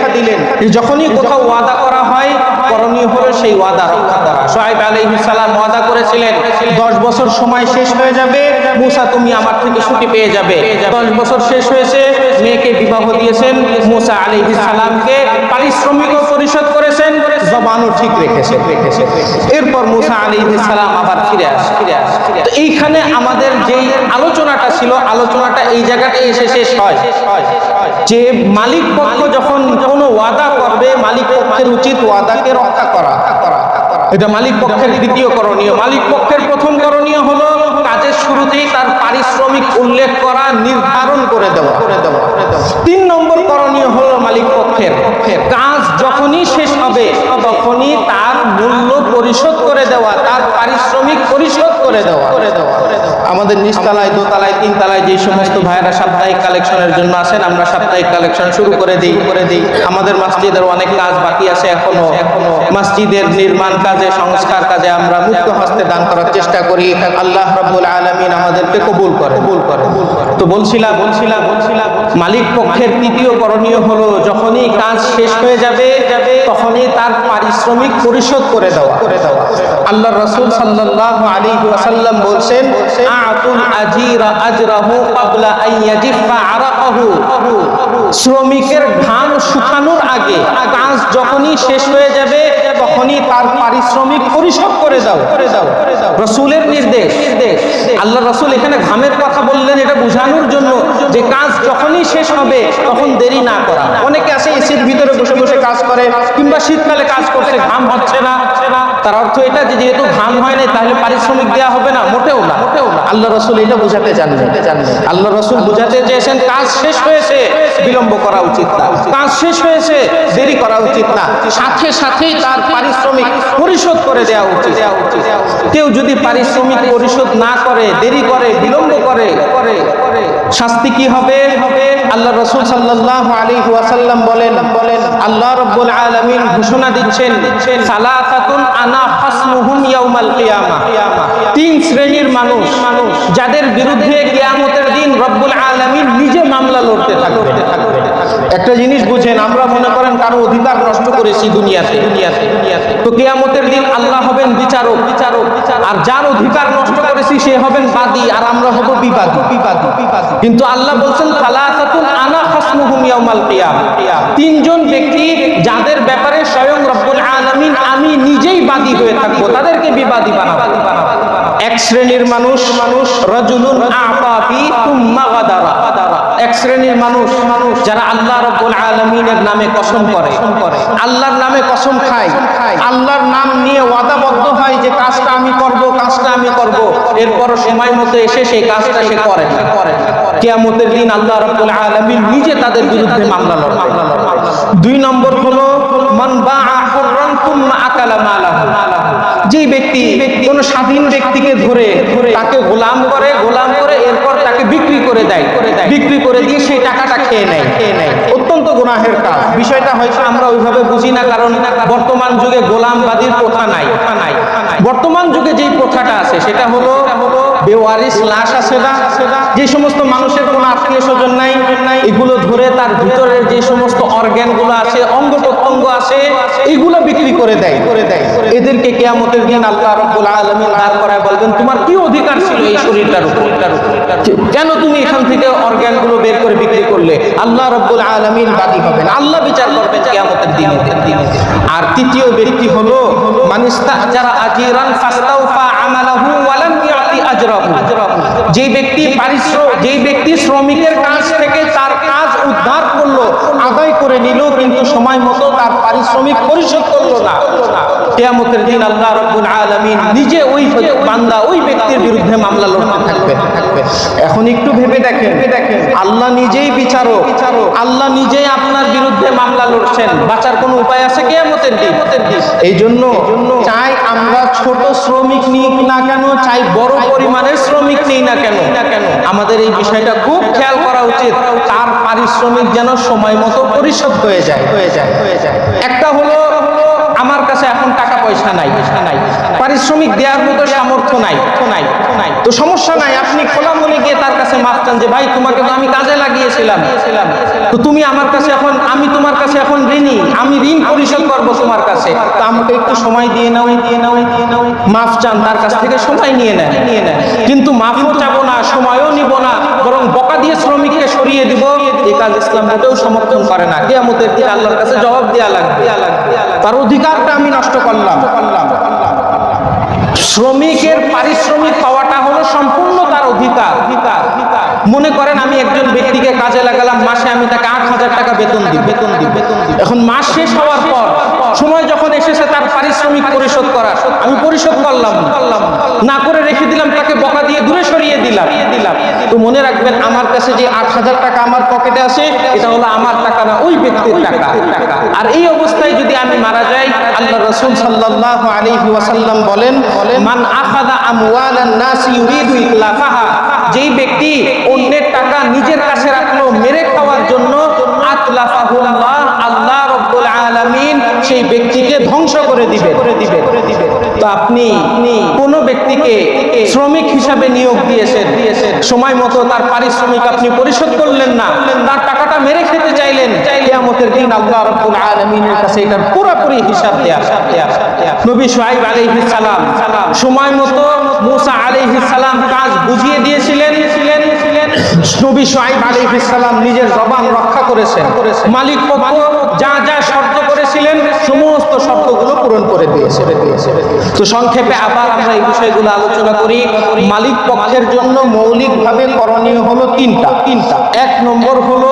Speaker 1: যখনই কোথাও ওয়াদা করা হয়, করণীয় হলো সেই ওয়াদা রক্ষা করা। শুআয়ব আলাইহিস সালাম ওয়াদা করেছিলেন 10 বছর সময় শেষ হয়ে যাবে, মূসা তুমি আমার থেকে ছুটি পেয়ে যাবে। 10 বছর শেষ হয়েছে, মেয়েকে বিবাহ দিয়েছেন, মূসা আলাইহিস সালামকে পারিশ্রমিকও পরিশোধ করেছেন, জবানও ঠিক রেখেছেন। এরপর মূসা আলাইহিস সালাম আবার ফিরে আসে। তো এইখানে আমাদের যেই আলোচনাটা ছিল, আলোচনাটা এই জায়গাটায় এসে শেষ হয় যে মালিক পক্ষ যখন কোনো ওয়াদা করবে, মালিক পক্ষের উচিত ওয়াদাকে রক্ষা করা। এটা মালিক পক্ষের দ্বিতীয় করণীয়। মালিক পক্ষের প্রথম করণীয় হলো কাজের শুরুতেই তার পারিশ্রমিক উল্লেখ করা, নির্ধারণ করে দেওয়া। 3 নম্বর করণীয় হলো মালিক পক্ষের কাজ যখনই শেষ হবে তখনই তার মূল্য পরিশোধ করে দেওয়া, তার পারিশ্রমিক পরিশোধ করে দেওয়া। আমাদের নিচতলায়, দোতলায়, 3 তলায় যে সমস্ত ভাইয়েরা সাপ্তাহিক কালেকশনের জন্য আসেন, আমরা সাপ্তাহিক কালেকশন শুরু করে দিই। আমাদের মসজিদের অনেক কাজ বাকি আছে এখনো। মসজিদের নির্মাণ কাজে, সংস্কার কাজে আমরা মুক্ত হস্তে দান করার চেষ্টা করি। আল্লাহ রাব্বুল আলামিন আমাদেরকে কবুল করে। তো বলছিলাম মালিক পক্ষের তৃতীয় করণীয় হলো যখনই কাজ শেষ হয়ে যাবে তখনই তার পারিশ্রমিক পরিশোধ করে দেওয়া। আল্লাহর রাসূল সাল্লাল্লাহু আলাইহি ওয়াসাল্লাম বলেন, আতুল আজিরা আজরাহু ক্বাবলা আন ইয়াজিফা আরাকাহু। শ্রমিকের ঘাম শুকানোর আগে কাজ যখনই শেষ হয়ে যাবে তখনই তার পারিশ্রমিক পরিশোধ করে দাও। রাসূলের নির্দেশ। আল্লাহ রাসূল এখানে ঘামের কথা বললেন এটা বোঝানোর জন্য যে কাজ যখনই শেষ হবে তখন দেরি না করা। অনেকে আছে এসির ভিতরে বসে বসে কাজ করে, কিংবা শীতকালে কাজ করছে, ঘাম হচ্ছে না, তার অর্থ এটা যে যেহেতু ঘাম হয় না তাহলে পারিশ্রমিক দেওয়া হবে না, মোটেও না। আল্লাহ রাসূল এটা বোঝাতে চান। আল্লাহ রাসূল বোঝাতে চেয়েছেন কাজ শেষ হয়েছে, বিলম্ব করা উচিত না। কাজ শেষ হয়েছে, দেরি করা উচিত না, সাথে সাথেই তার পারিশ্রমিক পরিশোধ করে দেওয়া উচিত। কেউ যদি পারিশ্রমিক পরিশোধ না করে, দেরি করে, বিলম্ব করে, শাস্তি কি হবে? আল্লাহ রাসূল সাল্লাল্লাহু আলাইহি ওয়াসাল্লাম বলেন, আল্লাহ রাব্বুল আলামিন ঘোষণা দিচ্ছেন, সালাসাতুন আনা খাসমুহুম ইয়াউমাল কিয়ামা। 3 শ্রেণীর মানুষ যাদের বিরুদ্ধে কিয়ামতের দিন রব্বুল আলামিন নিজে মামলা লড়তে থাকবে। একটা জিনিস বুঝেন, আমরা মনে করেন কারো অধিকার নষ্ট করেছি দুনিয়াতে, তো কিয়ামতের দিন আল্লাহ হবেন বিচারক, আর যার অধিকার নষ্ট করেছি সে হবেন বাদী, আর আমরা হব বিবাদী। কিন্তু আল্লাহ বলছেন সালাসাতুন আনা খাসমুহুম ইয়াউমাল কিয়ামা। 3 জন ব্যক্তি যাদের ব্যাপারে স্বয়ং রব্বুল আলামিন আমি নিজেই বাদী হয়ে থাকবো, তাদেরকে বিবাদী বানাবো। এক শ্রেণীর মানুষ রাজুলুন আফাফি তুম্মা গাদারা। এক শ্রেণীর মানুষ যারা আল্লাহ রাব্বুল আলামিনের নামে কসম করে, আল্লাহর নামে কসম খায়, আল্লাহর নাম নিয়ে ওয়াদাবদ্ধ হয় যে কাজটা আমি করব, এরপর সময় মতো এসে সেই কাজটা সে করে না। কিয়ামতের দিন আল্লাহ রাব্বুল আলামিন নিজে তাদের বিরুদ্ধে মামলা লড়বে। 2 নম্বর হলো মান বাআ হুররান তুম্মা আকালা মালাহু। যে ব্যক্তি কোন স্বাধীন ব্যক্তিকে ধরে তাকে গোলাম করে, এরপর তাকে বিক্রি করে দেয়, বিক্রি করে দিয়ে সেই টাকাটা খেয়ে নেয়, অত্যন্ত গুনাহের কাজ। বিষয়টা হয়তো আমরা ওইভাবে বুঝি না, কারণ বর্তমান যুগে গোলামবাদীর প্রথা নাই। বর্তমান যুগে যেই প্রথাটা আছে সেটা হলো বেওয়ারিশ লাশ আছে না, যে সমস্ত মানুষের কোনো আত্মীয় স্বজন নাই, এগুলো ধরে তার ভিতরের যে সমস্ত অর্গানগুলো আছে, অঙ্গ প্রত্যঙ্গ আছে, এগুলো বিক্রি করে দেয়। এদেরকে কিয়ামতের দিন আল্লাহ রাব্বুল আলামিন দাঁড় করায় বলবেন তোমার কি অধিকার ছিল এই শরীরটার উপর, কেন তুমি এখান থেকে অর্গানগুলো বের করে বিক্রি করলে? আল্লাহ রাব্বুল আলামিন বাদী হবেন, আল্লাহ বিচার করবেন কিয়ামতের দিনে। আর তৃতীয় ব্যক্তি হলো মানিস্তা যারা আজিরান ফাস্তাউফা আমালাহু ওয়া লাম ইয়াতি আজরাহু। যে ব্যক্তি শ্রমিকের কাছ থেকে তার কাজ উদ্ধার করলো, আদায় করে নিল, কিন্তু সময় মতো তার পারিশ্রমিক পরিশোধ করলো না, কিয়ামতের দিন আল্লাহ রাব্বুল আলামিন নিজে ওই বান্দা, ওই ব্যক্তির বিরুদ্ধে মামলা লড়তে থাকবে। এখন একটু ভেবে দেখেন, আল্লাহ নিজেই বিচারক, আল্লাহ নিজেই আপনার বিরুদ্ধে মামলা লড়ছেন, বাঁচার কোনো উপায় আছে কিয়ামতের দিন? এই জন্য চাই আমরা ছোট শ্রমিক নিই না কেন, চাই বড় পরিমাণের শ্রমিক নিই না কেন, আমাদের এই বিষয়টা খুব খেয়াল করা উচিত, তার পারিশ্রমিক যেন সময় মতো পরিশোধ হয়ে যায়। একটা হলো আমার কাছে এখন টাকা পারিশ্রমিক দেওয়ার মতো সামর্থ্য নাই, তো সমস্যা নাই, আপনি খোলা মনে গিয়ে তার কাছে মাফ চান যে ভাই তোমাকে তো আমি কাজে লাগিয়েছিলাম, তো তুমি আমার কাছে এখন, আমি তোমার কাছে এখন ঋণী, আমি ঋণ পরিশোধ করবো তোমার কাছে, তো আমাকে একটু সময় দিয়ে নাও, মাফ চান, তার কাছ থেকে সময় নিয়ে নেন। কিন্তু মাফও চাবো না, সময়ও নিব না, বরং বকা দিয়ে শ্রমিককে সরিয়ে দিব, এই কাজ ইসলাম মোটেও সমর্থন করে না। কিয়ামতের দিন আল্লাহর কাছে জবাব দেওয়া লাগবে, তার অধিকারটা আমি নষ্ট করলাম। শ্রমিকের পারিশ্রমিক পাওয়াটা হলো সম্পূর্ণ তার অধিকার। মনে করেন আমি একজন ব্যক্তিকে কাজে লাগালাম, মাসে আমি তাকে 8,000 টাকা বেতন দিব। এখন মাস শেষ হওয়ার পর সময় যখন এসেছে তার পারিশ্রমিক পরিশোধ করার, আমি পরিশোধ করলাম না করে রেখে দিলাম, তাকে বকা দিয়ে দূরে সরিয়ে দিলাম। তো মনে রাখবেন, আমার কাছে যে 8,000 টাকা আমার পকেটে আছে, এটা হলো আমার টাকা না, ওই ব্যক্তির টাকা। আর এই অবস্থায় যদি আমি মারা যাই, আল্লাহ রাসূল সাল্লাল্লাহু আলাইহি ওয়াসাল্লাম বলেন, মান আখাযা আমওয়ালান নাসি ইউরিদু ইতলাফাহা, যেই ব্যক্তি অন্যের টাকা নিজের কাছে রাখলো মেরে খাওয়ার জন্য, আতলাফাহুল্লাহ, আল্লাহ রাব্বুল আলামিন সেই ব্যক্তিকে ধ্বংস করে দিবে। তো আপনি কোন ব্যক্তিকে শ্রমিক হিসাবে নিয়োগ দিয়েছেন, সময় মতো তার পারিশ্রমিক আপনি পরিশোধ করলেন না, তার টাকাটা মেরে খেতে চাইলেন, কিয়ামতের দিন আল্লাহ রাব্বুল আলামিনের কাছে এটার পুরোপুরি হিসাব দেয়া। নবী শুআয়ব আলাইহিস সালাম সময় মতো মূসা আলাইহিস সালাম কাজ বুঝিয়ে দিয়েছিলেন, নবী শুআয়ব আলাইহিস সালাম নিজের জবান রক্ষা করেছেন, মালিক পক্ষ যা যা শর্ত করেছিলেন সমস্ত শর্তগুলো পূরণ করে দিয়েছে। তো সংক্ষেপে আবার আমরা এই বিষয়গুলো আলোচনা করি। মালিক পক্ষের জন্য মৌলিকভাবে করণীয় হলো তিনটা। এক নম্বর হলো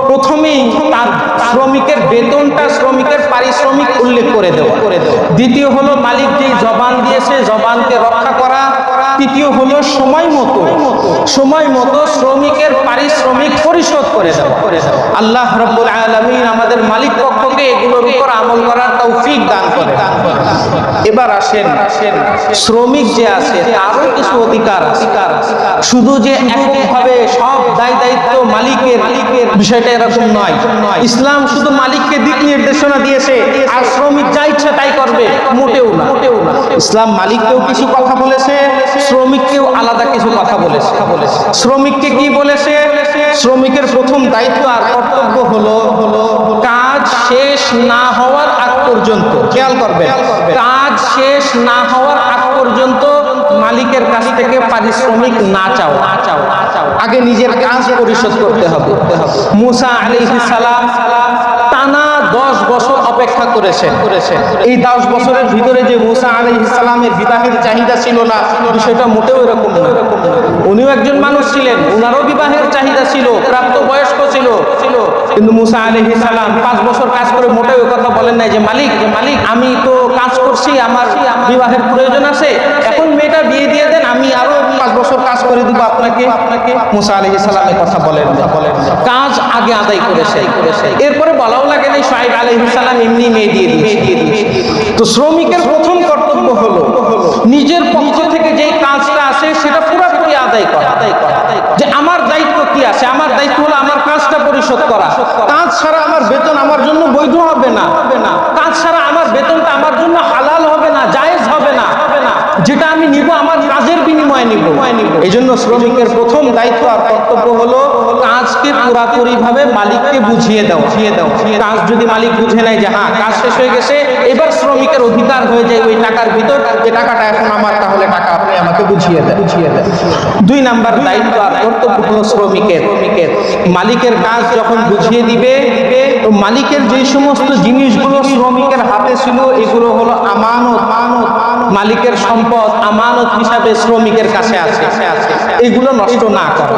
Speaker 1: প্রথমেই তার শ্রমিকের বেতনটা, শ্রমিকের পারিশ্রমিক উল্লেখ করে দেওয়া। দ্বিতীয় হলো মালিক যেই জবান দিয়েছে জবানকে রক্ষা করা। তৃতীয় হলো সময় মতো শ্রমিকের পারিশ্রমিক পরিশোধ করে দেওয়া। আল্লাহ রাব্বুল আলামিন আমাদের মালিক পক্ষকে এগুলোর উপর আমল করার তৌফিক দান করে। এবার আসেন, শ্রমিক যে আছে তারও কিছু অধিকার। শুধু যে এককভাবে সব দায়িত্ব মালিকের, বিষয়টা এরকম নয়। ইসলাম শুধু মালিককে দিক নির্দেশনা দিয়েছে আর শ্রমিক যা ইচ্ছা তাই করবে, মোটেও না। ইসলাম মালিককেও কিছু কথা বলেছে, শ্রমিককেও আলাদা কিছু কথা বলেছে। শ্রমিককে কি বলেছে? শ্রমিকের প্রথম দায়িত্ব আর কর্তব্য হলো কাজ শেষ না হওয়ার আগ পর্যন্ত, খেয়াল করবেন, কাজ শেষ না হওয়ার আগ পর্যন্ত মালিকের কাছ থেকে পারিশ্রমিক না চাও, আগে নিজের কাজ পরিশোধ করতে হবে। মূসা আলাইহিস সালাম টানা 10 বছর অপেক্ষা করেছেন। এই 10 বছরের ভিতরে যে মূসা আলাইহিস সালামের বিবাহের চাহিদা ছিল না, বিষয়টা মোটেও এরকম না। উনিও একজন মানুষ ছিলেন, উনারও বিবাহের চাহিদা ছিল, প্রাপ্ত বয়স্ক ছিল, কিন্তু মূসা আলাইহিস সালাম 5 বছর কাজ করে মোটেও এই কথা বলেন নাই যে মালিক আমি তো কাজ করছি, আমার বিবাহের প্রয়োজন আছে, এখন মেয়েটা বিয়ে দিয়ে দেন, আমি আরো 5 বছর কাজ করে দিব আপনাকে। মূসা আলাইহিস সালাম এই কথা বলেন না, কাজ আগে আদায় করেছে। এরপরে বলাও লাগে না শুআয়ব আলাইহিস সালাম এমনি মেয়ে দিয়ে দিয়েছে। তো শ্রমিকের প্রথম কর্তব্য হলো নিজের পক্ষ থেকে যেই কাজটা আছে সেটা পুরোপুরি আদায় করা। যে আমার দায়িত্ব কি আছে? আমার দায়িত্ব হলো আমার কাজটা পরিশোধ করা। কাজ ছাড়া আমার বেতন আমার জন্য বৈধ হবে না, কাজ ছাড়া আমার বেতনটা আমার জন্য হালাল হবে না, জায়েজ হবে না। যেটা আমি নিব আমার কাজের বিনিময়ে নিব। এই জন্য শ্রমিকের প্রথম দায়িত্ব আর কর্তব্য হলো কাজকে পুরাপুরি ভাবে মালিককে বুঝিয়ে দেওয়া। কাজ যদি মালিক বুঝে নেয় যে হ্যাঁ কাজ শেষ হয়ে গেছে, এবার শ্রমিকের অধিকার হয়ে যায় ওই টাকার ভিতর, যে টাকাটা এখন আমার, তাহলে টাকা আপনি আমাকে বুঝিয়ে দেন। 2 নাম্বার দায়িত্ব আর কর্তব্য হলো শ্রমিকের মালিকের কাজ যখন বুঝিয়ে দিবে, তো মালিকের যে সমস্ত জিনিসগুলো শ্রমিকের হাতে ছিল এগুলো হলো আমানত, মালিকের সম্পদ আমানত হিসাবে শ্রমিকের কাছে আছে, এগুলো নষ্ট না করো।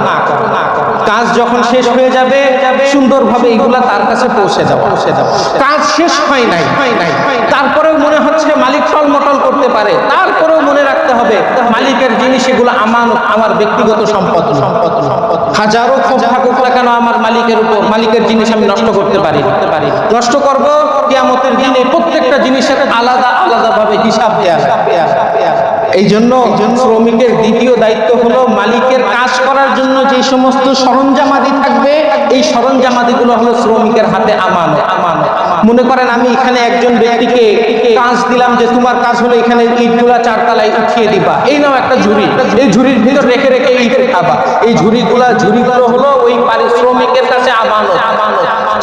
Speaker 1: কাজ যখন শেষ হয়ে যাবে সুন্দরভাবে এগুলা তার কাছে পৌঁছে দেওয়া। কাজ শেষ হয় নাই, তারপরেও মনে হচ্ছে মালিক টলমটল করতে পারে, তারপরেও মনে রাখতে হবে মালিকের জিনিস এগুলো আমানত, আমার ব্যক্তিগত সম্পদ। হাজারো ক্ষোভ থাকুক না কেন আমার মালিকের উপর, মালিকের জিনিস আমি নষ্ট করতে পারি, নষ্ট করব। কিয়ামতের দিনে প্রত্যেকটা জিনিসের আলাদা ভাবে হিসাব দেয়া। এই জন্য শ্রমিকের দ্বিতীয় দায়িত্ব হলো মালিকের কাজ করার জন্য যে সমস্ত সরঞ্জামাদি থাকবে, এই সরঞ্জামাদিগুলো হলো শ্রমিকের হাতে আমানত। মনে করেন আমি এখানে একজন ব্যক্তিকে কাজ দিলাম যে তোমার কাজ হলো এখানে ইটগুলা 4 তলায় উঠিয়ে দিবা, এই নাও একটা ঝুড়ি, এই ঝুড়ির ভিতর রেখে রেখে ইট উঠাবা। এই ঝুড়িগুলো হলো ওই পারিশ্রমিকের কাছে আমানত।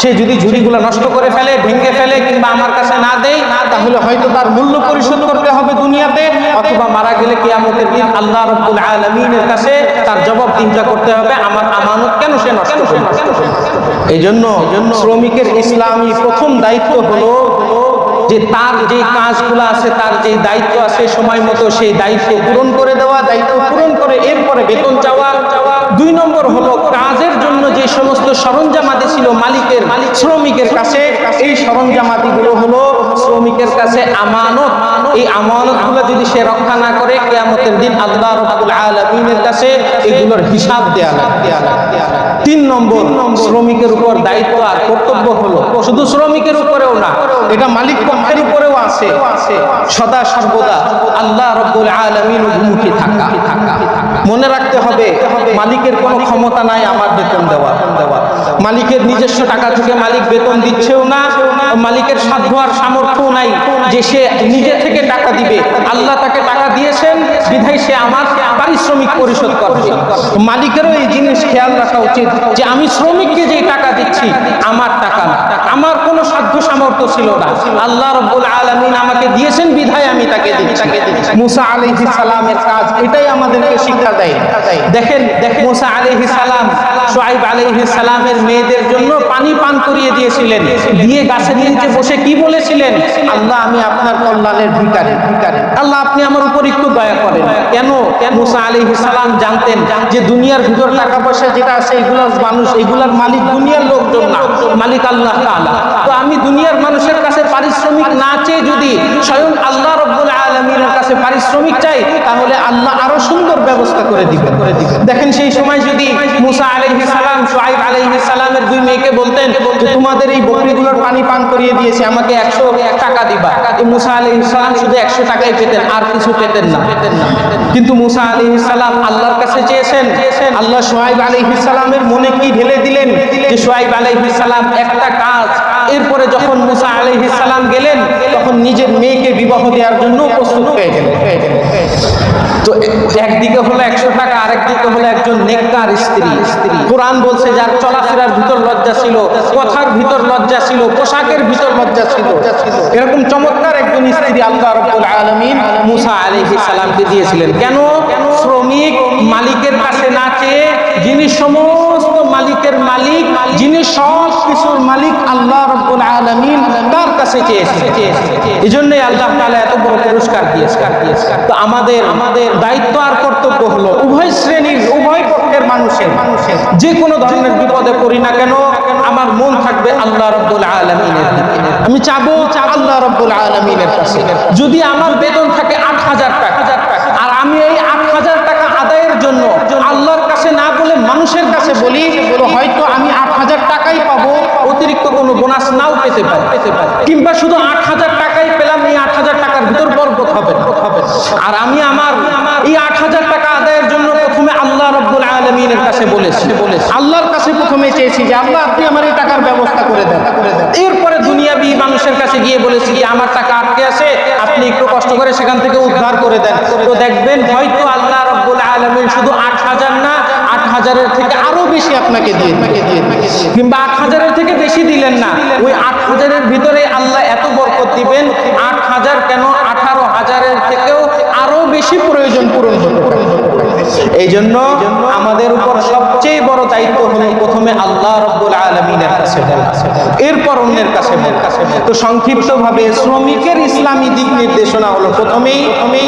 Speaker 1: সে যদি ঝুড়িগুলো নষ্ট করে ফেলে, ভেঙে ফেলে কিংবা আমার কাছে না দেয়, তাহলে হয়তো তার মূল্য পরিশোধ করতে হবে দুনিয়াতে, অথবা মারা গেলে কিয়ামতের দিন আল্লাহ রাব্বুল আলামিনের কাছে তার জবাবদিহিতা করতে হবে আমার আমানত কেন সে নষ্ট করল। এই জন্য শ্রমিকের ইসলামী প্রথম দায়িত্ব হলো যে তার যে কাজগুলো আছে, তার যে দায়িত্ব আছে, সময় মতো সেই দায়িত্ব পূরণ করে দেওয়া, দায়িত্ব পূরণ করে এরপরে বেতন চাওয়া। 2 নম্বর হলো কাজের জন্য যে সমস্ত সরঞ্জামাদি ছিল শ্রমিকের কাছে, এই সরঞ্জামাদিগুলো হলো শ্রমিকের কাছে আমানত। এই আমানতগুলো যদি সে রক্ষা না করে কিয়ামতের দিন আল্লাহ রাব্বুল আলামিনের কাছে এগুলোর হিসাব দেয়া লাগবে। 3 নম্বর শ্রমিকের উপর দায়িত্ব আর কর্তব্য হলো শুধু শ্রমিকের উপরেও না, এটা মালিক পক্ষের উপরেও আছে, সদা সর্বদা আল্লাহ রাব্বুল আলামিন অভিমুখী থাকা। মনে রাখতে হবে মালিকের কোনো ক্ষমতা নাই আমার বেতন দেওয়া। মালিকের নিজস্ব টাকা থেকে মালিক বেতন দিচ্ছেও না, মালিকের সাধ্য আর সামর্থ্য নাই যে সে নিজে থেকে টাকা দিবে। আল্লাহ তাকে টাকা দিয়েছেন বিধায় সে আমার পারিশ্রমিক পরিশোধ করবে। মালিকেরও এই জিনিস খেয়াল রাখা উচিত যে আমি শ্রমিককে যে টাকা দিচ্ছি আমার টাকা না, আমার কোনো সাধ্য সামর্থ্য ছিল না, আল্লাহ রাব্বুল আলামিন আমাকে দিয়েছেন বিধায় আমি তাকে দিচ্ছি। মুসা আলাইহিস সালামের কাজ এটাই আমাদেরকে শিক্ষা দেয়। দেখেন মুসা আলাইহিস সালাম শুআইব আলাইহিস সালামের মেয়েদের জন্য পানি পান করিয়ে দিয়েছিলেন, দিয়ে গাছের নিচে বসে কি বলেছিলেন, আল্লাহ আমি আপনার কল্যাণের ভিখারি, আল্লাহ আপনি আমার উপর একটু দয়া করেন। কেন? মুসা আলাইহিস সালাম জানতেন যে দুনিয়ার ভিতর টাকা পয়সা যেটা আছে এগুলোর মানুষ, এগুলার মালিক দুনিয়ার লোকজন না, মালিক আল্লাহ তাআলা। তো আমি দুনিয়ার মানুষের কাছে পারিশ্রমিক না চেয়ে যদি স্বয়ং আল্লাহ রাব্বুল আলামিনের কাছে পারিশ্রমিক চাই, তাহলে আল্লাহ আরো সুন্দর ব্যবস্থা করে দিবেন। দেখেন সেই সময় যদি মুসা আলাইহিস সালাম শুআইব আলাইহিস সালামের 2 মেয়েকে বলতেন যে তোমাদের এই বকরিগুলোর পানি পান করিয়ে দিয়েছে, আমাকে 100 টাকা দিবা, মুসা আলাইহিস সালাম শুধু 100 টাকাই পেতেন, আর কিছু পেতেন না। কিন্তু মুসা আলাইহিস সালাম আল্লাহর কাছে চেয়েছেন, আল্লাহ শুআইব আলাইহিস সালামের মনে কি ঢেলে দিলেন যে শুআইব আলাইহিস সালাম একটা কাজ। এরপরে যখন মুসা আলাইহিস সালাম গেলেন তখন নিজের মেয়েকে বিবাহ দেওয়ার জন্য প্রস্তুত হয়ে গেলেন। তো একদিকে হলো 100 টাকা, আরেকদিকে হলো একজন নেককার স্ত্রী। কোরআন বলছে যার চলাফেরার ভিতর লজ্জা ছিল, কথার ভিতর লজ্জা ছিল, পোশাকের ভিতর লজ্জা ছিল, এরকম চমৎকার একজন স্ত্রী আল্লাহ রাব্বুল আলামিন মুসা আলাইহিস সালামকে দিয়েছিলেন। কেন? শ্রমিক মালিকের কাছে না চেয়ে, যিনি সমস্ত মালিকের মালিক, যিনি সব কিছুর মালিক আল্লাহ রাব্বুল আলামিন, তার কাছে চেয়েছে। এজন্যই আল্লাহ তাআলা এত বড় পুরস্কার দিয়েছে। তো আমাদের দায়িত্ব আর কর্তব্য হলো উভয় শ্রেণীর, উভয় পক্ষের মানুষের যে কোনো ধরনের বিপদে পড়ি না কেন আমার মন থাকবে আল্লাহ রাব্বুল আলামিনের দিকে। আমি চাবো আল্লাহ রাব্বুল আলামিনের কাছে। যদি আমার বেতন থাকে 8000 টাকা আর আমি এই 8000 টাকা আদায়ের জন্য আল্লাহর কাছে না বলে মানুষের কাছে বলি, তো হয়তো আমি 8000 টাকাই পাবো, অতিরিক্ত কোনো বোনাস নাও পেতে পারি, কিংবা শুধু 8000 টাকাই পেলাম, এই 8000 টাকার ভিতর বরকত হবে। আর আমি আমার এই 8000 টাকা আদায়ের জন্য প্রথমে আল্লাহ রাব্বুল আলামিনের কাছে বলেছি, আল্লাহর কাছে প্রথমে চেয়েছি যে আল্লাহ আপনি আমার এই টাকার ব্যবস্থা করে দেন। এরপরে দুনিয়াবি মানুষের কাছে গিয়ে বলেছি যে আমার টাকা আটকে আছে, আপনি একটু কষ্ট করে সেখান থেকে উদ্ধার করে দেন। তো দেখবেন হয়তো আল্লাহ রাব্বুল আলামিন শুধু 8000 না, 8000-এর থেকে আরো বেশি আপনাকে দিয়ে কিংবা 8000-এর থেকে বেশি দিলেন না, ওই 8000-এর ভিতরে আল্লাহ এত বরকত দিবেন, 8000 কেন 18,000-এর থেকেও আরো বেশি প্রয়োজন পূরণ হতে পারে। এই জন্য আমাদের উপর সবচেয়ে বড় দায়িত্ব হলো প্রথমে আল্লাহ রাব্বুল আলামিনের কাছে বলা, এরপর অন্যের কাছে বলা। তো সংক্ষিপ্তভাবে শ্রমিকের ইসলামী দিক নির্দেশনা হলো প্রথমেই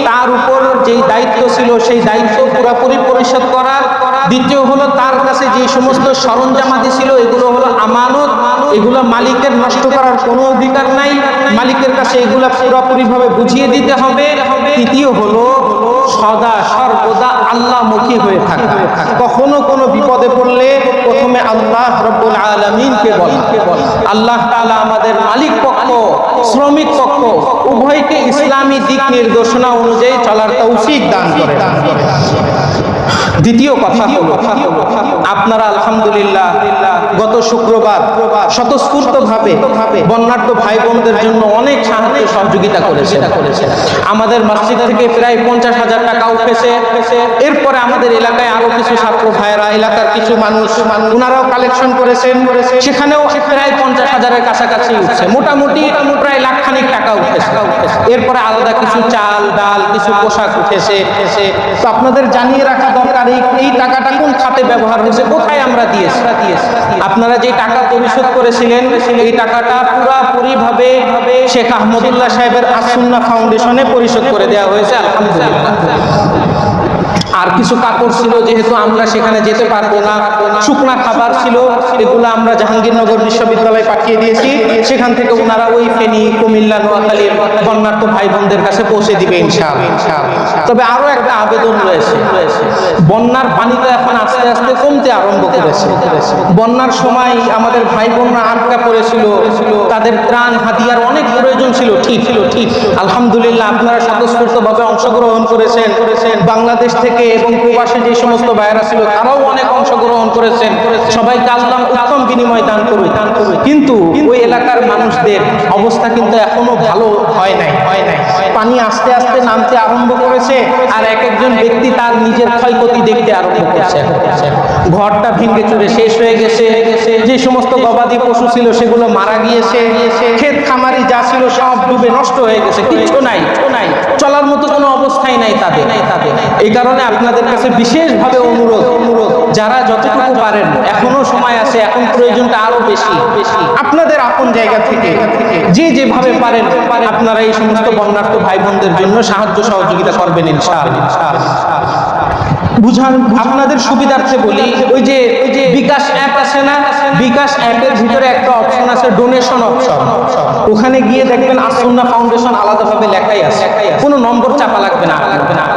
Speaker 1: তার উপর যেই দায়িত্ব ছিল সেই দায়িত্ব পুরোপুরি পরিশোধ করার। দ্বিতীয় হলো তার কাছে যে সমস্ত সরঞ্জামাদি ছিল এগুলো হলো আমানত, এগুলো মালিকের নষ্ট করার কোনো অধিকার নাই, মালিকের কাছে এগুলো পুরোপুরিভাবে বুঝিয়ে দিতে হবে। তৃতীয় হলো সদা সর্বদা আল্লাহমুখী হয়ে থাকা। কখনো কোনো বিপদে পড়লে প্রথমে আল্লাহ রাব্বুল আলামিনকে বলা। আল্লাহ তাআলা আমাদের মালিক পক্ষ, শ্রমিক পক্ষ উভয়কে ইসলামী দিক নির্দেশনা অনুযায়ী চলার তৌফিক দান করেন। দ্বিতীয় কথা হলো, আপনারা আলহামদুলিল্লাহ গত শুক্রবার স্বতঃস্ফূর্তভাবে বন্যার্ত ভাই বোনদের জন্য অনেক সাহায্য সহযোগিতা করেছেন। আমাদের মসজিদ থেকে প্রায় 50,000 টাকা উঠেছে। এরপরে আমাদের এলাকায় আরো কিছু ছাত্র ভাইরা, এলাকার কিছু মানুষ ওনারাও কালেকশন করেছেন, সেখানেও প্রায় 50,000-এর কাছাকাছি উঠছে। মোটামুটি প্রায় লাখখানিক টাকা উঠেছে। এরপরে আলাদা কিছু চাল ডাল কিছু পোশাক উঠেছে। তো আপনাদের জানিয়ে রাখা দরকার এই টাকাটা কোন খাতে ব্যবহার হয়েছে, কোথায় আমরা দিয়েছি। আপনারা যে টাকা পরিশোধ করেছিলেন এই টাকাটা পুরোপুরি ভাবে শেখ আহমদুল্লাহ সাহেবের আস-সুন্নাহ ফাউন্ডেশনে পরিশোধ করে দেওয়া হয়েছে আলহামদুলিল্লাহ। আর কিছু কাপড় ছিল, যেহেতু আমরা সেখানে যেতে পারবো না, শুকনা খাবার ছিল, এগুলো আমরা জাহাঙ্গীরনগর বিশ্ববিদ্যালয়ে পাঠিয়ে দিয়েছি। সেখান থেকে ওনারা ওই ফেনী, কুমিল্লা, নোয়াখালীর বন্যার্ত ভাই বোনদের কাছে পৌঁছে দিবে ইনশাআল্লাহ। তবে আরো একটা আবেদন রয়েছে, বন্যার পানি তো এখন আস্তে আস্তে কমতে আরম্ভ করেছে। বন্যার সময় আমাদের ভাই বোনরা আটকা পড়েছিল, তাদের ত্রাণ হাতিয়ার অনেক প্রয়োজন ছিল। ঠিক আলহামদুলিল্লাহ আপনারা স্বতঃস্ফূর্তভাবে অংশগ্রহণ করেছেন। বাংলাদেশ থেকে এবং প্রবাসে যে সমস্ত ভাইয়েরা ছিল তারাও অনেক অংশগ্রহণ করেছেন। সবাইকে আল্লাহ উত্তম বিনিময় দান করুন। কিন্তু ওই এলাকার মানুষদের অবস্থা কিন্তু এখনো ভালো হয় নাই। পানি আস্তে আস্তে নামতে আরম্ভ করেছে, আর এক একজন ব্যক্তি তার নিজের ক্ষয়ক্ষতি দেখতে আরম্ভ করছে। ঘরটা ভেঙে চুরে শেষ হয়ে গেছে, যে সমস্ত গবাদি পশু ছিল সেগুলো মারা গিয়েছে, ক্ষেত খামারি যা ছিল সব ডুবে নষ্ট হয়ে গেছে, কিচ্ছু নাই, চলার মতো কোনো অবস্থাই নাই তাদের। এই কারণে আপনাদের কাছে বিশেষভাবে অনুরোধ, যারা যতটুকু পারেন, এখনো সময় আছে, এখন প্রয়োজনটা আরো বেশি, আপনাদের আপন জায়গা থেকে যেভাবে পারেন আপনারা এই সমস্ত বন্যার্ত ভাই বোনদের জন্য সাহায্য সহযোগিতা করবেন ইনশাআল্লাহ। বুঝান আপনাদের সুবিধার্থে বলি, ওই যে বিকাশ অ্যাপ আছে না, বিকাশ অ্যাপের ভিতরে একটা অপশন আছে ডোনেশন অপশন। ওখানে গিয়ে দেখবেন আস-সুন্নাহ ফাউন্ডেশন আলাদাভাবে লেখাই আছে, কোনো নম্বর চাপা লাগবে না।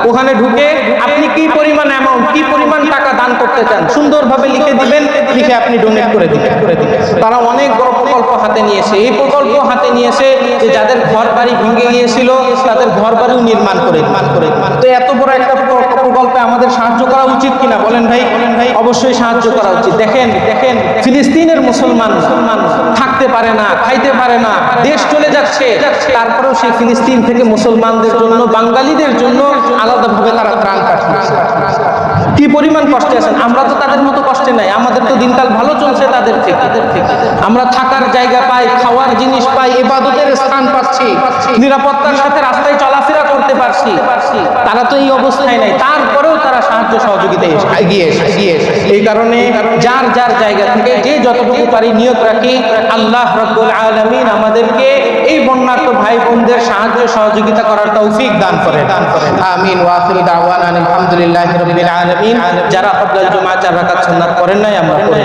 Speaker 1: ওখানে ঢুকে আপনি কি পরিমাণ অ্যামাউন্ট, কি পরিমাণ টাকা দান করতে চান সুন্দরভাবে লিখে দিবেন, লিখে আপনি ডোনেট করে দিবেন। তারা অনেক বড় প্রকল্প হাতে নিয়েছে। এই প্রকল্প হাতে নিয়েছে যে যাদের ঘর বাড়ি ভেঙে গিয়েছিল তাদের ঘর বাড়িও নির্মাণ করে। তো এত বড় একটা প্রকল্পে আমাদের সাহায্য করা উচিত কিনা বলেন ভাই? অবশ্যই সাহায্য করা উচিত। দেখেন ফিলিস্তিনের মুসলমান থাকতে পারে না, খাইতে পারে না, দেশ চলে যাচ্ছে, তারপরেও সেই ফিলিস্তিন থেকে মুসলমানদের জন্য, বাঙালিদের জন্য আলাদাভাবে তারা ত্রাণ পাঠিয়েছে। কি পরিমাণ কষ্টে আছেন, আমরা তো তাদের মতো কষ্টে নাই, আমাদের তো দিনকাল ভালো চলছে তাদের থেকে। আমরা থাকার জায়গা পাই, খাওয়ার জিনিস পাই, ইবাদতের স্থান পাচ্ছি, নিরাপত্তার সাথে রাস্তায় চলাফেরা করতে পারছি। তারা তো এই অবস্থায় নাই, তারপরেও তারা সাহায্য সহযোগিতায় এগিয়ে এসেছে। এই কারণে যার জায়গা থেকে যে যতটুকু পারি নিয়ত রাখি, আল্লাহ রাব্বুল আলামিন আমাদেরকে এই বন্যার্ত ভাই বোনদের সাহায্য সহযোগিতা করার তৌফিক দান করেন। আমিন। ওয়া আখিরু দাওয়ানা আলহামদুলিল্লাহি রাব্বিল আলামিন। যারা ক্বাবলাল জুমআ 4 রাকাত সুন্নাত করেন নাই আমরা পড়ি।